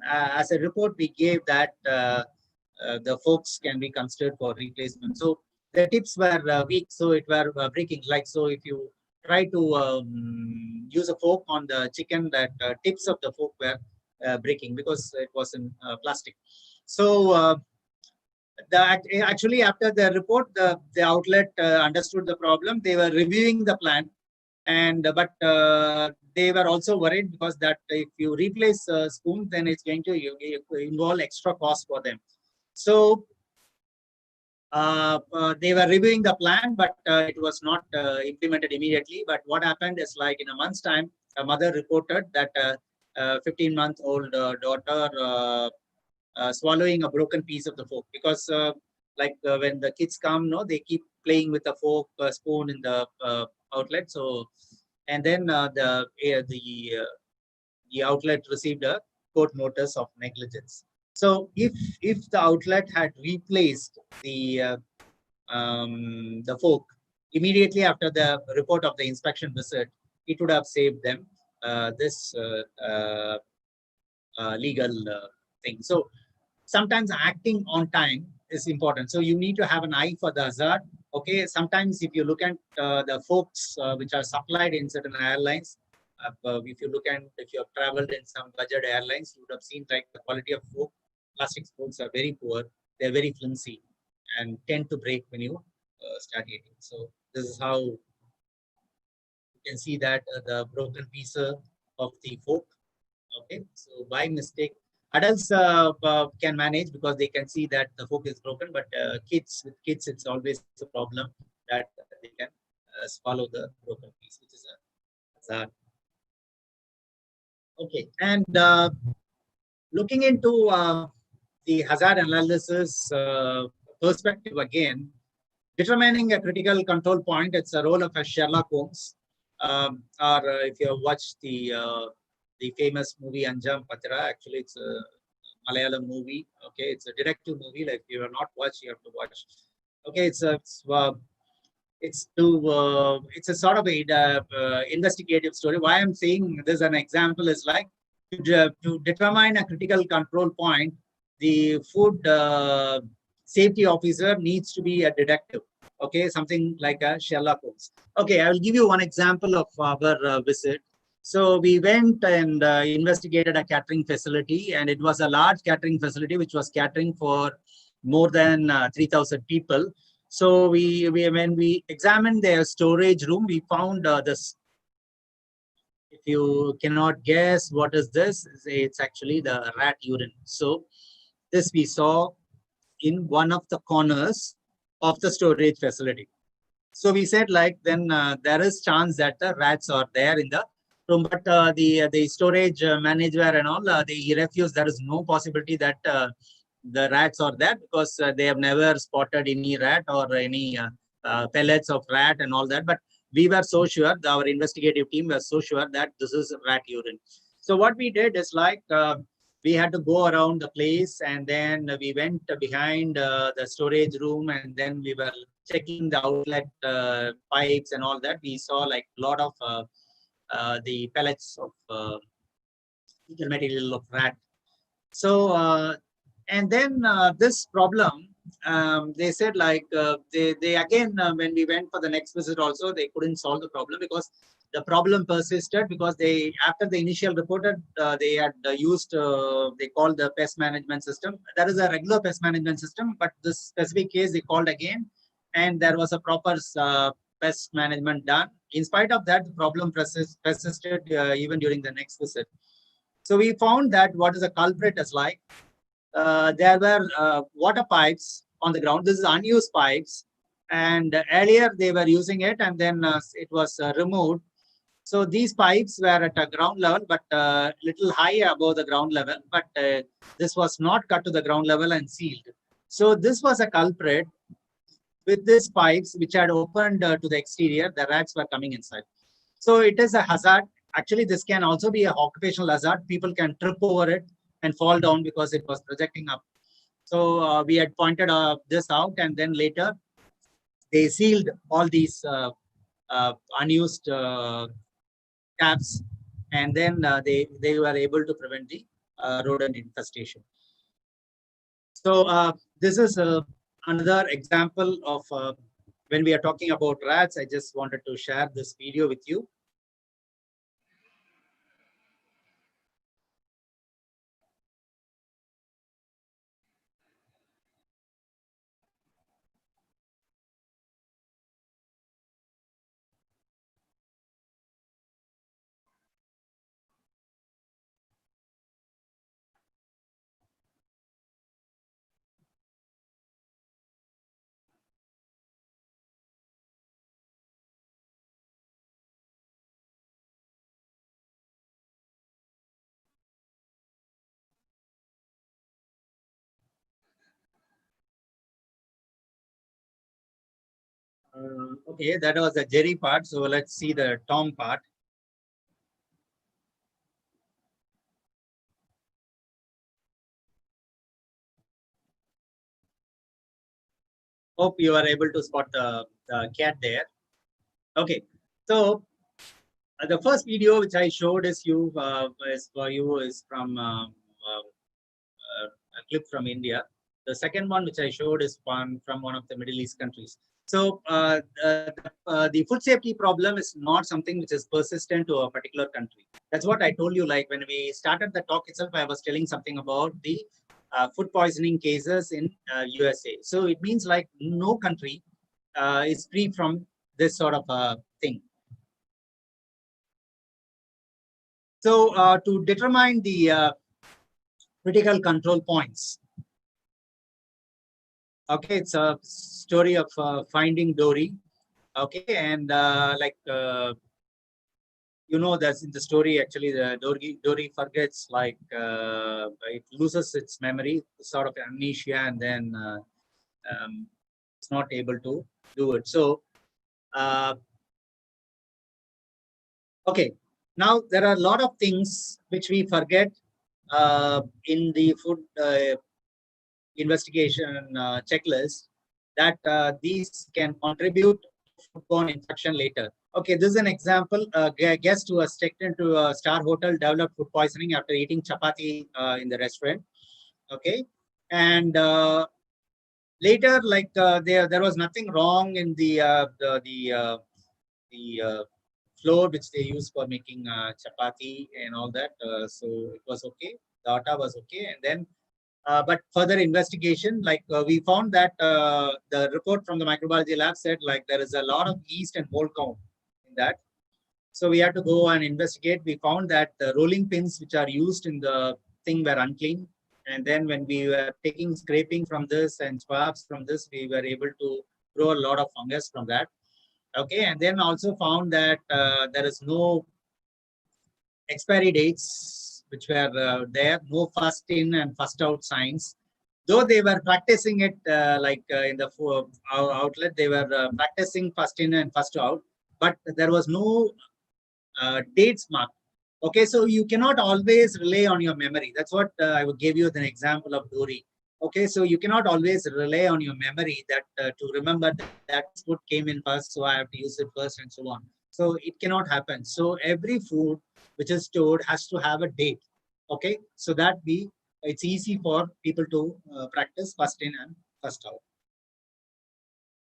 as a report, we gave that the forks can be considered for replacement. So the tips were weak, so it were breaking. Like, so if you try to use a fork on the chicken, that tips of the fork were breaking because it was in plastic. So actually after the report, the outlet understood the problem. They were reviewing the plan, and but they were also worried because that if you replace spoon, then it's going to involve extra cost for them. So they were reviewing the plan, but it was not implemented immediately. But what happened is, like in a month's time, a mother reported that 15-month-old daughter swallowing a broken piece of the fork, because when the kids come, no, they keep playing with the fork spoon in the outlet. So, and then the outlet received a court notice of negligence. So if the outlet had replaced the fork immediately after the report of the inspection visit, it would have saved them this legal thing. So sometimes acting on time is important. So you need to have an eye for the hazard. Okay, sometimes if you look at the forks which are supplied in certain airlines, if you have traveled in some budget airlines, you would have seen like the quality of fork, plastic forks are very poor. They're very flimsy and tend to break when you start eating. So this is how you can see that the broken piece of the fork. Okay, so by mistake, adults can manage because they can see that the fork is broken, but kids, it's always a problem that they can swallow the broken piece, which is a hazard. Okay, and looking into the hazard analysis perspective again, determining a critical control point, it's a role of a Sherlock Holmes. Or if you have watched the famous movie Anjam Patra, actually it's a Malayalam movie. Okay, it's a detective movie. Like, if you have not watched, you have to watch. Okay, it's a sort of a investigative story. Why I'm saying this an example is like to determine a critical control point, the food safety officer needs to be a detective. Okay, something like a Sherlock Holmes. Okay, I will give you one example of our visit. So we went and investigated a catering facility, and it was a large catering facility which was catering for more than 3,000 people. So when we examined their storage room, we found this. If you cannot guess what is this, it's actually the rat urine. So this we saw in one of the corners of the storage facility. So we said, like, then there is chance that the rats are there in the room, but the storage manager and all, he refused. There is no possibility that the rats are there, because they have never spotted any rat or any pellets of rat and all that. But we were so sure, our investigative team was so sure that this is rat urine. So what we did is, like, we had to go around the place, and then we went behind the storage room, and then we were checking the outlet pipes and all that. We saw like a lot of the pellets of fecal material of rat. So, and then this problem, they said like they again when we went for the next visit also, they couldn't solve the problem because the problem persisted, because they, after the initial reported, they had used, they called the pest management system. That is a regular pest management system, but this specific case they called again, and there was a proper pest management done. In spite of that, the problem persisted even during the next visit. So we found that what is the culprit is like, there were water pipes on the ground. This is unused pipes, and earlier they were using it, and then it was removed. So these pipes were at a ground level, but little higher above the ground level. But this was not cut to the ground level and sealed. So this was a culprit. With these pipes, which had opened to the exterior, the rats were coming inside. So it is a hazard. Actually, this can also be an occupational hazard. People can trip over it and fall down because it was projecting up. So we had pointed this out, and then later they sealed all these unused taps, and then they were able to prevent the rodent infestation. So this is another example of when we are talking about rats. I just wanted to share this video with you. Okay, that was the Jerry part. So let's see the Tom part. Hope you are able to spot the cat there. Okay, so the first video which I showed is for you is from a clip from India. The second one which I showed is from one of the Middle East countries. So the food safety problem is not something which is persistent to a particular country. That's what I told you. Like when we started the talk itself, I was telling something about the food poisoning cases in USA. So it means like no country is free from this sort of thing. So to determine the critical control points. Okay, it's a story of finding Dory. Okay, and you know, that's in the story. Actually, the Dory forgets, like it loses its memory, sort of amnesia, and then it's not able to do it. So, okay, now there are a lot of things which we forget in the food investigation checklist, that these can contribute to foodborne infection later. Okay, this is an example. A guest who was checked into a star hotel developed food poisoning after eating chapati in the restaurant. Okay, and later, like there was nothing wrong in the flour which they use for making chapati and all that. So it was okay. The atta was okay, and then. But further investigation, like we found that the report from the microbiology lab said like there is a lot of yeast and mold count in that. So we had to go and investigate. We found that the rolling pins which are used in the thing were unclean. And then when we were taking scraping from this and swabs from this, we were able to grow a lot of fungus from that. Okay, and then also found that there is no expiry dates which were there, no first in and first out signs. Though they were practicing it in the outlet, they were practicing first in and first out, but there was no dates marked. Okay, so you cannot always rely on your memory. That's what I would give you an example of Dory. Okay, so you cannot always rely on your memory that to remember that food came in first, so I have to use it first, and so on. So it cannot happen. So every food which is stored has to have a date. Okay, so that we it's easy for people to practice first in and first out.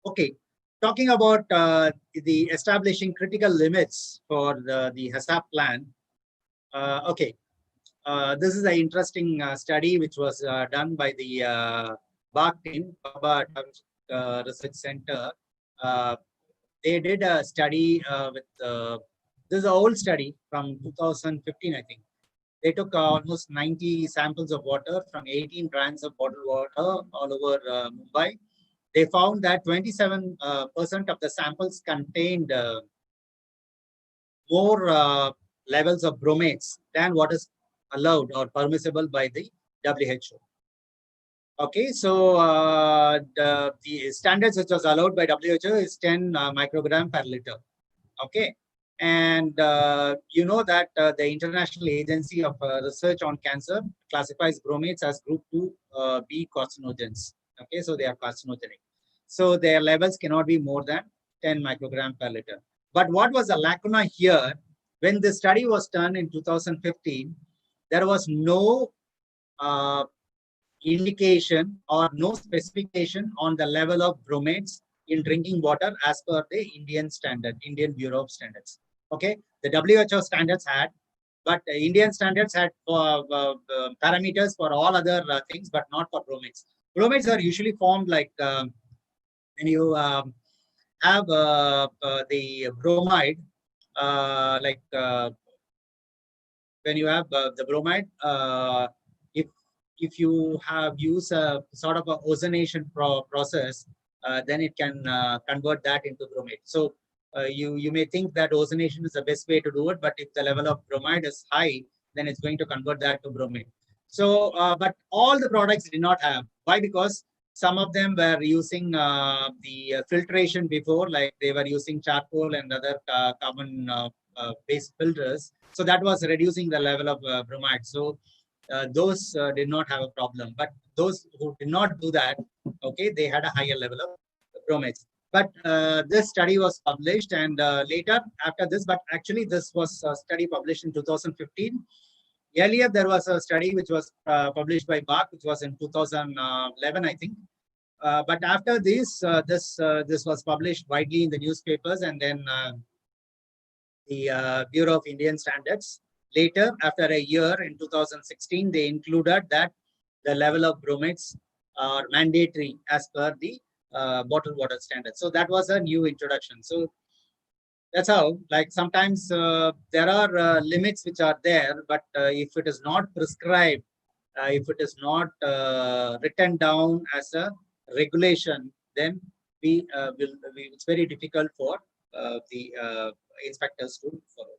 Okay, talking about the establishing critical limits for the HACCP plan. Okay, this is an interesting study which was done by the BARC team, Baba Research Center. They did a study with, this is an old study from 2015, I think. They took almost 90 samples of water from 18 brands of bottled water all over Mumbai. They found that 27% of the samples contained more levels of bromates than what is allowed or permissible by the WHO. Okay, so the standards which was allowed by WHO is 10 microgram per liter. Okay, and you know that the International Agency of Research on Cancer classifies bromates as group 2B carcinogens. Okay, so they are carcinogenic. So their levels cannot be more than 10 microgram per liter. But what was the lacuna here? When the study was done in 2015, there was no indication or no specification on the level of bromates in drinking water as per the Indian standard, Indian Bureau of Standards. Okay, the WHO standards had, but Indian standards had parameters for all other things, but not for bromates. Bromates are usually formed like when you have the bromide, like when you have the bromide, if you have used a sort of a ozonation process, then it can convert that into bromate. So you may think that ozonation is the best way to do it, but if the level of bromide is high, then it's going to convert that to bromate. So, but all the products did not have. Why? Because some of them were using the filtration before, like they were using charcoal and other carbon based filters. So that was reducing the level of bromide. So those did not have a problem. But those who did not do that, okay, they had a higher level of bromates. But this study was published, and later after this, but actually this was a study published in 2015. Earlier, there was a study which was published by BARC, which was in 2011, I think. But after this, this was published widely in the newspapers, and then the Bureau of Indian Standards. Later, after a year in 2016, they included that the level of bromates are mandatory as per the bottled water standard. So that was a new introduction. So that's how, like sometimes there are limits which are there, but if it is not prescribed, if it is not written down as a regulation, then it's very difficult for the inspectors to follow.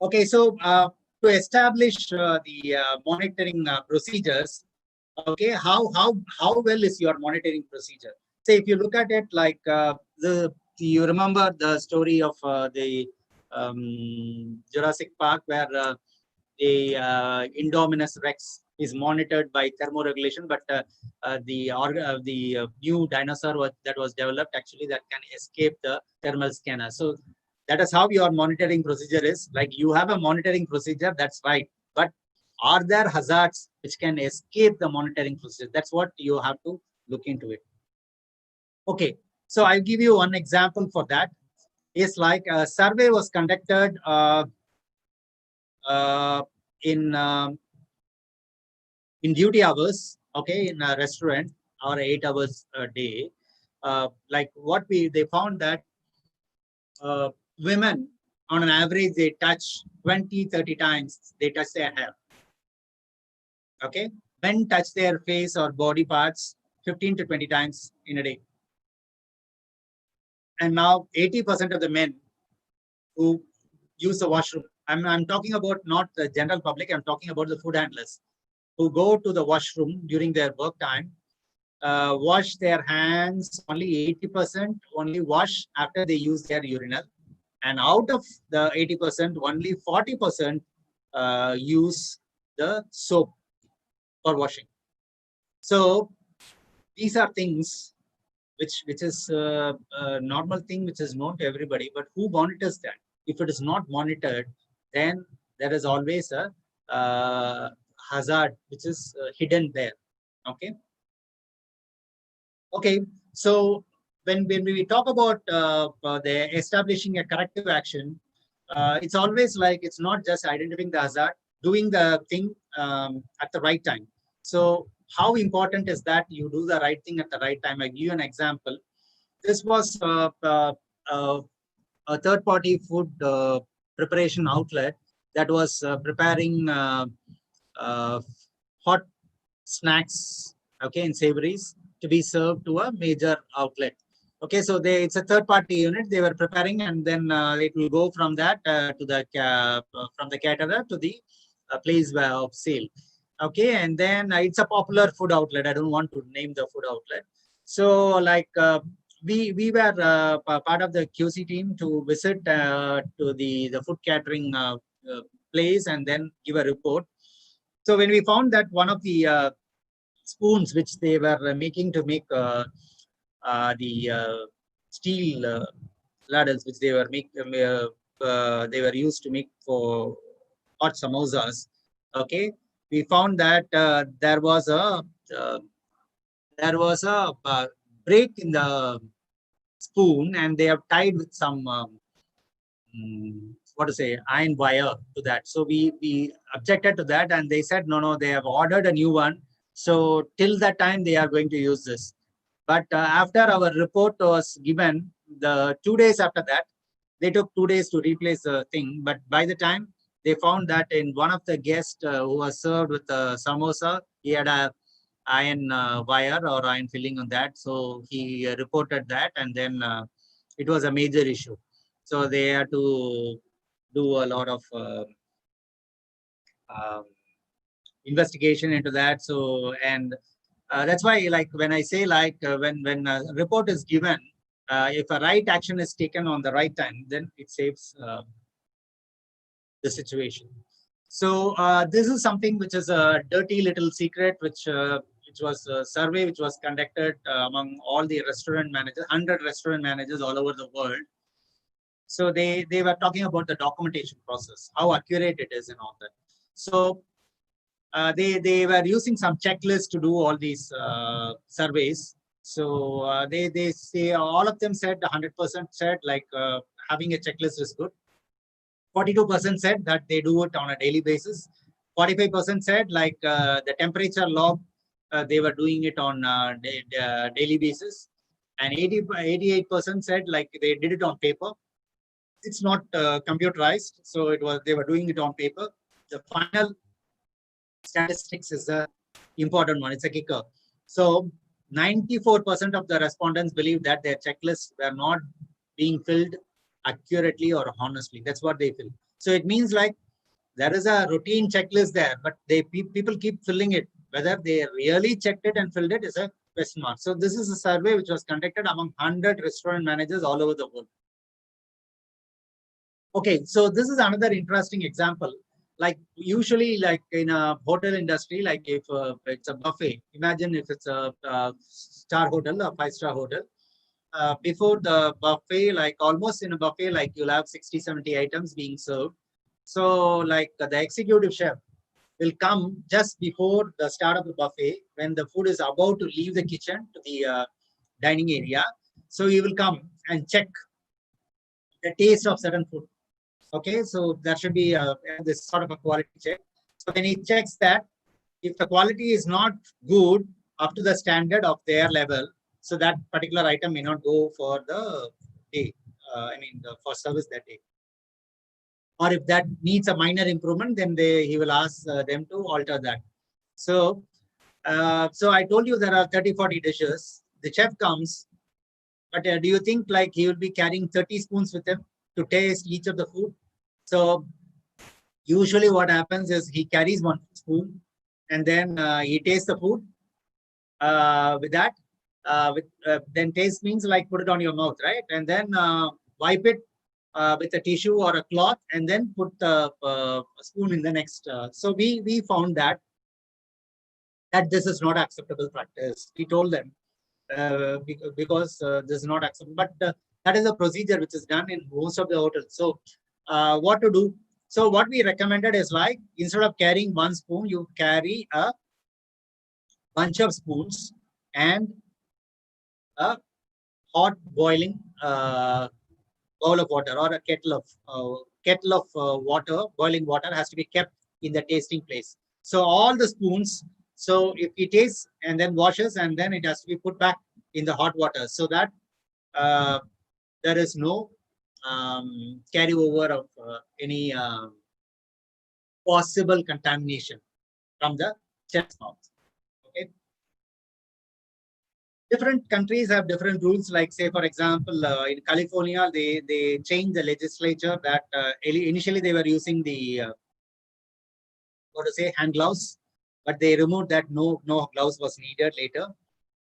Okay, so to establish the monitoring procedures, okay, how well is your monitoring procedure? Say if you look at it like you remember the story of the Jurassic Park, where the Indominus Rex is monitored by thermoregulation, but the new dinosaur that was developed actually that can escape the thermal scanner. So that is how your monitoring procedure is. Like you have a monitoring procedure, that's right. But are there hazards which can escape the monitoring procedure? That's what you have to look into it. Okay, so I'll give you one example for that. It's like a survey was conducted in duty hours, okay, in a restaurant, or 8 hours a day. Like what they found that women on an average, they touch 20-30 times, they touch their hair. Okay, men touch their face or body parts 15 to 20 times in a day. And now 80% of the men who use the washroom, I'm talking about not the general public, I'm talking about the food handlers who go to the washroom during their work time, wash their hands, only 80% only wash after they use their urinal. And out of the 80%, only 40% use the soap for washing. So these are things which is a normal thing which is known to everybody, but who monitors that? If it is not monitored, then there is always a hazard which is hidden there. Okay. Okay. So when we talk about the establishing a corrective action, it's always like it's not just identifying the hazard, doing the thing at the right time. So how important is that you do the right thing at the right time? I give you an example. This was a third-party food preparation outlet that was preparing hot snacks, okay, in savories to be served to a major outlet. Okay, so it's a third-party unit they were preparing, and then it will go from that to the from the caterer to the place of sale. Okay, and then it's a popular food outlet. I don't want to name the food outlet. So like we were part of the QC team to visit to the food catering place and then give a report. So when we found that one of the spoons which they were making to make the steel ladles which they were they were used to make for hot samosas. Okay, we found that there was a break in the spoon, and they have tied with some what to say, iron wire to that. So we objected to that, and they said no, they have ordered a new one. So till that time they are going to use this. But after our report was given, the 2 days after that, they took 2 days to replace the thing. But by the time they found that in one of the guests who was served with a samosa, he had a iron wire or iron filling on that. So he reported that, and then it was a major issue. So they had to do a lot of investigation into that. So, and that's why, like, when I say, like, when a report is given, if a right action is taken on the right time, then it saves the situation. So this is something which is a dirty little secret, which was a survey which was conducted among all the restaurant managers, 100 restaurant managers all over the world. So they were talking about the documentation process, how accurate it is and all that. So they were using some checklists to do all these surveys. So they say all of them said 100% said like having a checklist is good. 42% said that they do it on a daily basis. 45% said like the temperature log, they were doing it on daily basis. And 88% said like they did it on paper. It's not computerized, so they were doing it on paper. The final statistics is the important one. It's a kicker. So 94% of the respondents believe that their checklists were not being filled accurately or honestly. That's what they feel. So it means like there is a routine checklist there, but people keep filling it. Whether they really checked it and filled it is a question mark. So this is a survey which was conducted among 100 restaurant managers all over the world. Okay, so this is another interesting example. Like usually, like in a hotel industry, like if it's a buffet, imagine if it's a star hotel, a 5-star hotel. Before the buffet, like almost in a buffet, like you'll have 60, 70 items being served. So like the executive chef will come just before the start of the buffet when the food is about to leave the kitchen to the dining area. So he will come and check the taste of certain food. Okay, so there should be this sort of a quality check. So when he checks that, if the quality is not good up to the standard of their level, so that particular item may not go for the day, for service that day. Or if that needs a minor improvement, then he will ask them to alter that. So, so I told you there are 30, 40 dishes. The chef comes, but do you think like he will be carrying 30 spoons with him to taste each of the food? So usually what happens is he carries one spoon and then he tastes the food with that. Then taste means like put it on your mouth, right? And then wipe it with a tissue or a cloth and then put the spoon in the next. So we found that this is not acceptable practice. We told them because this is not acceptable. But that is a procedure which is done in most of the hotels. So what to do? So what we recommended is like, instead of carrying one spoon, you carry a bunch of spoons and a hot boiling bowl of water or a kettle of water, boiling water has to be kept in the tasting place. So all the spoons, so if it tastes and then washes, and then it has to be put back in the hot water, so that there is no carryover of any possible contamination from the chef's mouth. Okay. Different countries have different rules. Like, say, for example, in California, they changed the legislature that initially they were using the what to say, hand gloves, but they removed that. No gloves was needed later.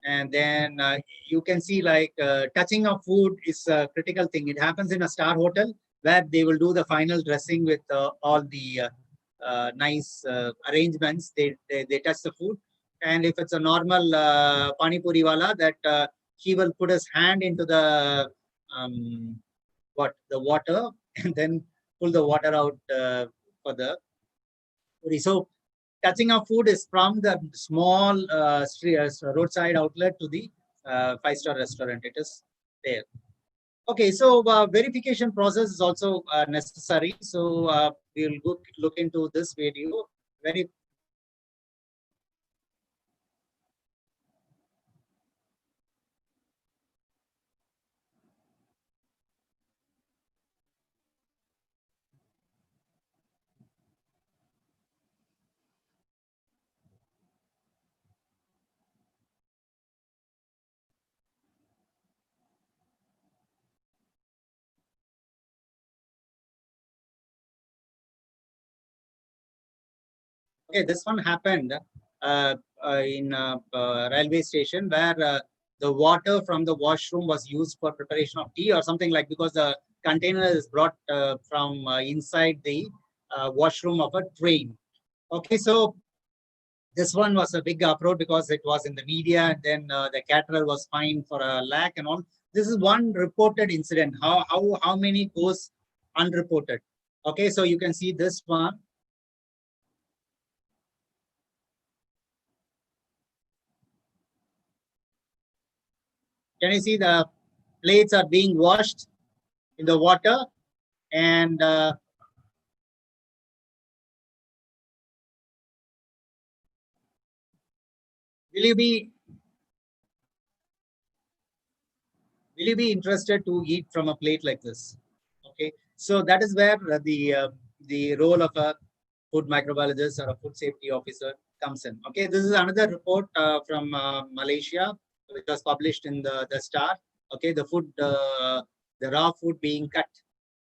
And then you can see, like, touching of food is a critical thing. It happens in a star hotel where they will do the final dressing with all the nice arrangements. They touch the food. And if it's a normal pani puri wala, that he will put his hand into the the water and then pull the water out for the puri. So touching of food is from the small roadside outlet to the five-star restaurant. It is there. Okay, so verification process is also necessary. So we'll look into this video. Okay, this one happened in a railway station where the water from the washroom was used for preparation of tea or something, like, because the container is brought from inside the washroom of a train. Okay, so this one was a big uproar because it was in the media, and then the caterer was fined for a lakh and all. This is one reported incident. How many goes unreported? Okay, so you can see this one. Can you see the plates are being washed in the water, and will you be interested to eat from a plate like this? Okay, so that is where the role of a food microbiologist or a food safety officer comes in. Okay, this is another report from Malaysia, which was published in the Star. Okay, the raw food being cut,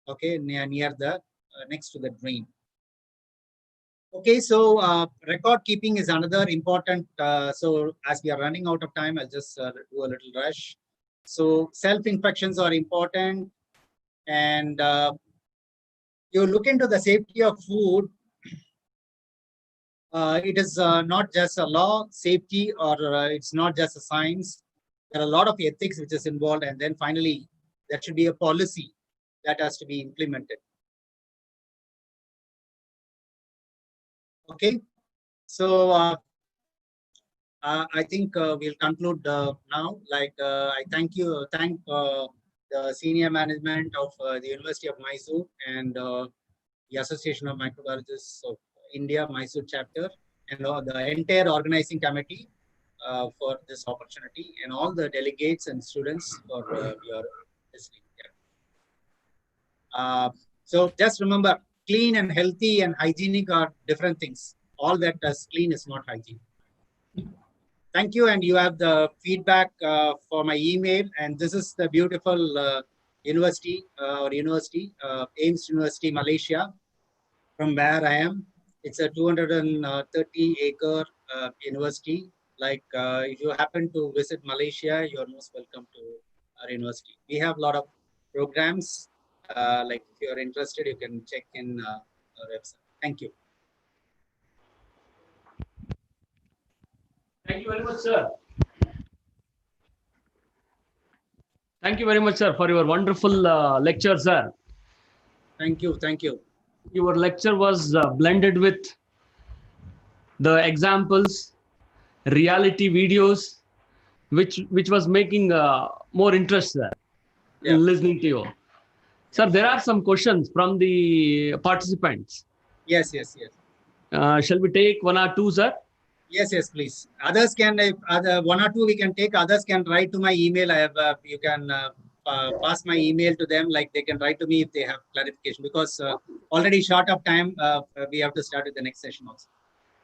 okay, near the next to the drain. Okay, so record keeping is another important. So as we are running out of time, I'll just do a little rush. So self-infections are important, and you look into the safety of food. It is not just a law, safety, or it's not just a science. There are a lot of ethics which is involved, and then finally, there should be a policy that has to be implemented. Okay, so I think we'll conclude now. Like, I thank the senior management of the University of Mysore and the Association of Microbiologists of India, Mysore chapter, and the entire organizing committee for this opportunity, and all the delegates and students for your listening. So just remember, clean and healthy and hygienic are different things. All that is clean is not hygiene. Thank you, and you have the feedback for my email, and this is the beautiful university, AIMS University, Malaysia, from where I am. It's a 230-acre university. Like, if you happen to visit Malaysia, you're most welcome to our university. We have a lot of programs. Like, if you're interested, you can check in our website. Thank you. Thank you very much, sir. Thank you very much, sir, for your wonderful lecture, sir. Thank you. Thank you. your lecture was blended with the examples, reality videos, which was making more interest there in listening to you. Sir, there are some questions from the participants. Yes. Shall we take one or two, sir? Yes, please. Others can, if other one or two we can take. Others can write to my email. I have. You can pass my email to them. Like they can write to me if they have clarification. Because already short of time, we have to start with the next session also.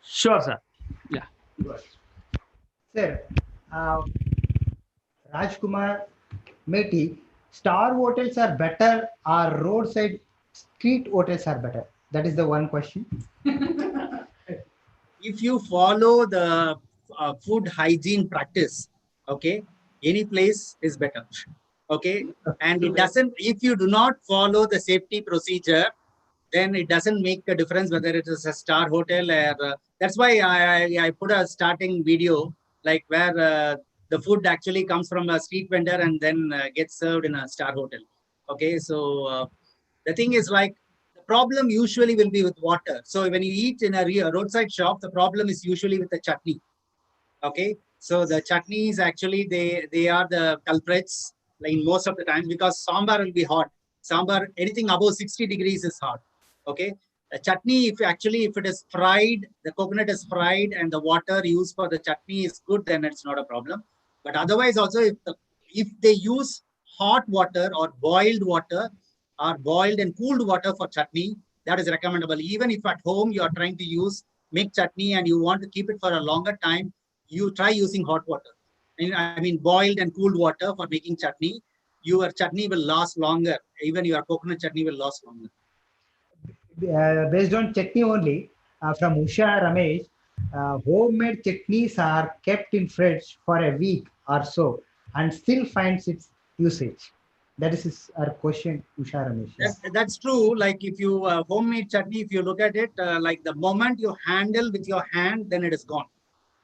Sure, sir. Yeah. Sir, Rajkumar Meti, star hotels are better or roadside street hotels are better? That is the one question. If you follow the food hygiene practice, okay, any place is better. Okay, and it doesn't, if you do not follow the safety procedure, then it doesn't make a difference whether it is a star hotel or that's why I put a starting video like where the food actually comes from a street vendor and then gets served in a star hotel. Okay, so the thing is like the problem usually will be with water. So when you eat in a roadside shop, the problem is usually with the chutney. Okay, so the chutneys actually they are the culprits like most of the times because sambar will be hot. Sambar, anything above 60 degrees is hot. Okay, the chutney, if it is fried, the coconut is fried and the water used for the chutney is good, then it's not a problem. But otherwise also if they use hot water or boiled water or boiled and cooled water for chutney, that is recommendable. Even if at home you are trying to make chutney and you want to keep it for a longer time, you try using hot water. I mean, boiled and cooled water for making chutney. Your chutney will last longer. Even your coconut chutney will last longer. Based on chutney only, from Usha Ramesh, homemade chutneys are kept in fridge for a week or so and still finds its usage. That is our question, Usha Ramesh. That's true. Like if you homemade chutney, if you look at it, like the moment you handle with your hand, then it is gone.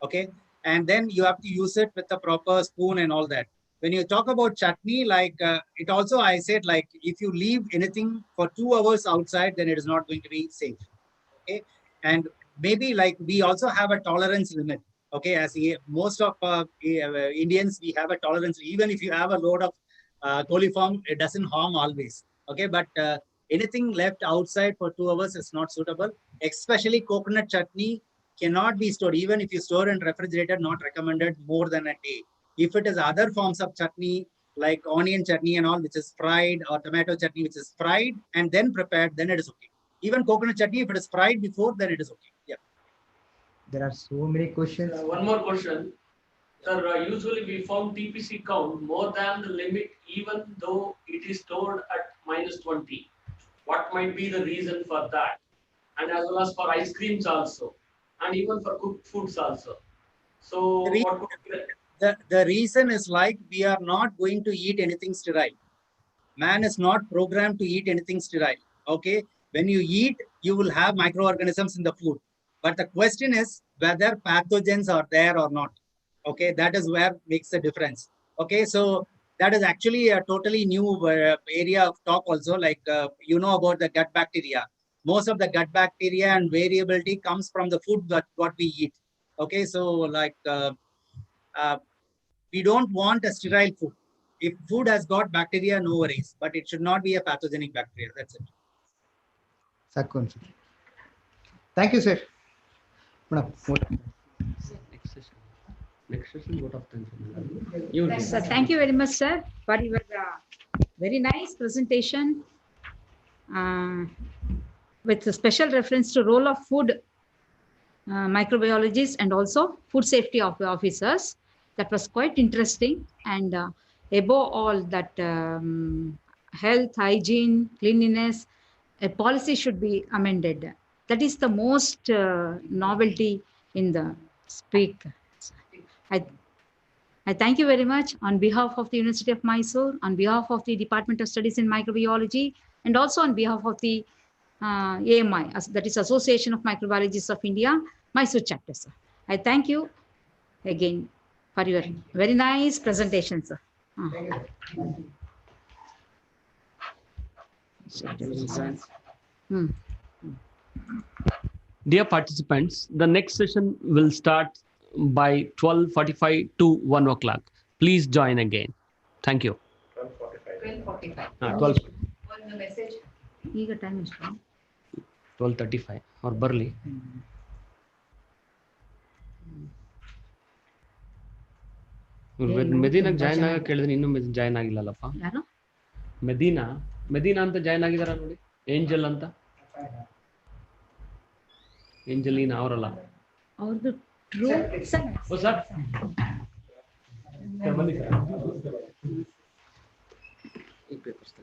Okay, and then you have to use it with the proper spoon and all that. When you talk about chutney, like it also, I said, like if you leave anything for 2 hours outside, then it is not going to be safe. Okay, and maybe like we also have a tolerance limit. Okay, as most of Indians, we have a tolerance. Even if you have a load of coliform, it doesn't harm always. Okay, but anything left outside for 2 hours is not suitable. Especially coconut chutney cannot be stored. Even if you store in refrigerator, not recommended more than a day. If it is other forms of chutney like onion chutney and all, which is fried, or tomato chutney, which is fried and then prepared, then it is okay. Even coconut chutney, if it is fried before, then it is okay. Yeah. There are so many questions. One more question. Sir, usually we found TPC count more than the limit even though it is stored at -20. What might be the reason for that? And as well as for ice creams also. And even for cooked foods also. So what could be the reason is like we are not going to eat anything sterile. Man is not programmed to eat anything sterile. Okay, when you eat, you will have microorganisms in the food. But the question is whether pathogens are there or not. Okay, that is where makes a difference. Okay, so that is actually a totally new area of talk also. Like you know about the gut bacteria. Most of the gut bacteria and variability comes from the food that what we eat. Okay, so like we don't want a sterile food. If food has got bacteria, no worries, but it should not be a pathogenic bacteria. That's it. Sakun. Thank you, sir. Sir, thank you very much, sir, for your very nice presentation with a special reference to role of food microbiologists and also food safety officers. That was quite interesting. And above all, that health, hygiene, cleanliness, a policy should be amended. That is the most novelty in the speak. I thank you very much on behalf of the University of Mysore, on behalf of the Department of Studies in Microbiology, and also on behalf of the AMI, that is Association of Microbiologists of India, Mysore chapter, sir. I thank you again for your very nice presentation, sir. Dear participants, the next session will start by 12:45 to 1 o'clock. Please join again. Thank you. 12:45. 12. ಈಗ time ಎಷ್ಟು 12:35 ಅವ್ರು ಬರಲಿ. ಮೆದೀನಾಗ್ join ಆಗ ಕೇಳಿದ್ರೆ ಇನ್ನೂ join ಆಗಿಲ್ಲಲ್ಲಪ್ಪ. ಯಾರು? ಮೆದೀನಾ ಅಂತ join ಆಗಿದಾರ ನೋಡಿ. ಏಂಜಲ್ ಅಂತ, ಏಂಜಲೀನಾ ಅವರಲ್ಲ. ಅವ್ರದ್ದು ಟ್ರೂ ಸರ್. ಓ ಸರ್, ಈ ಪೇಪರ್ಸ್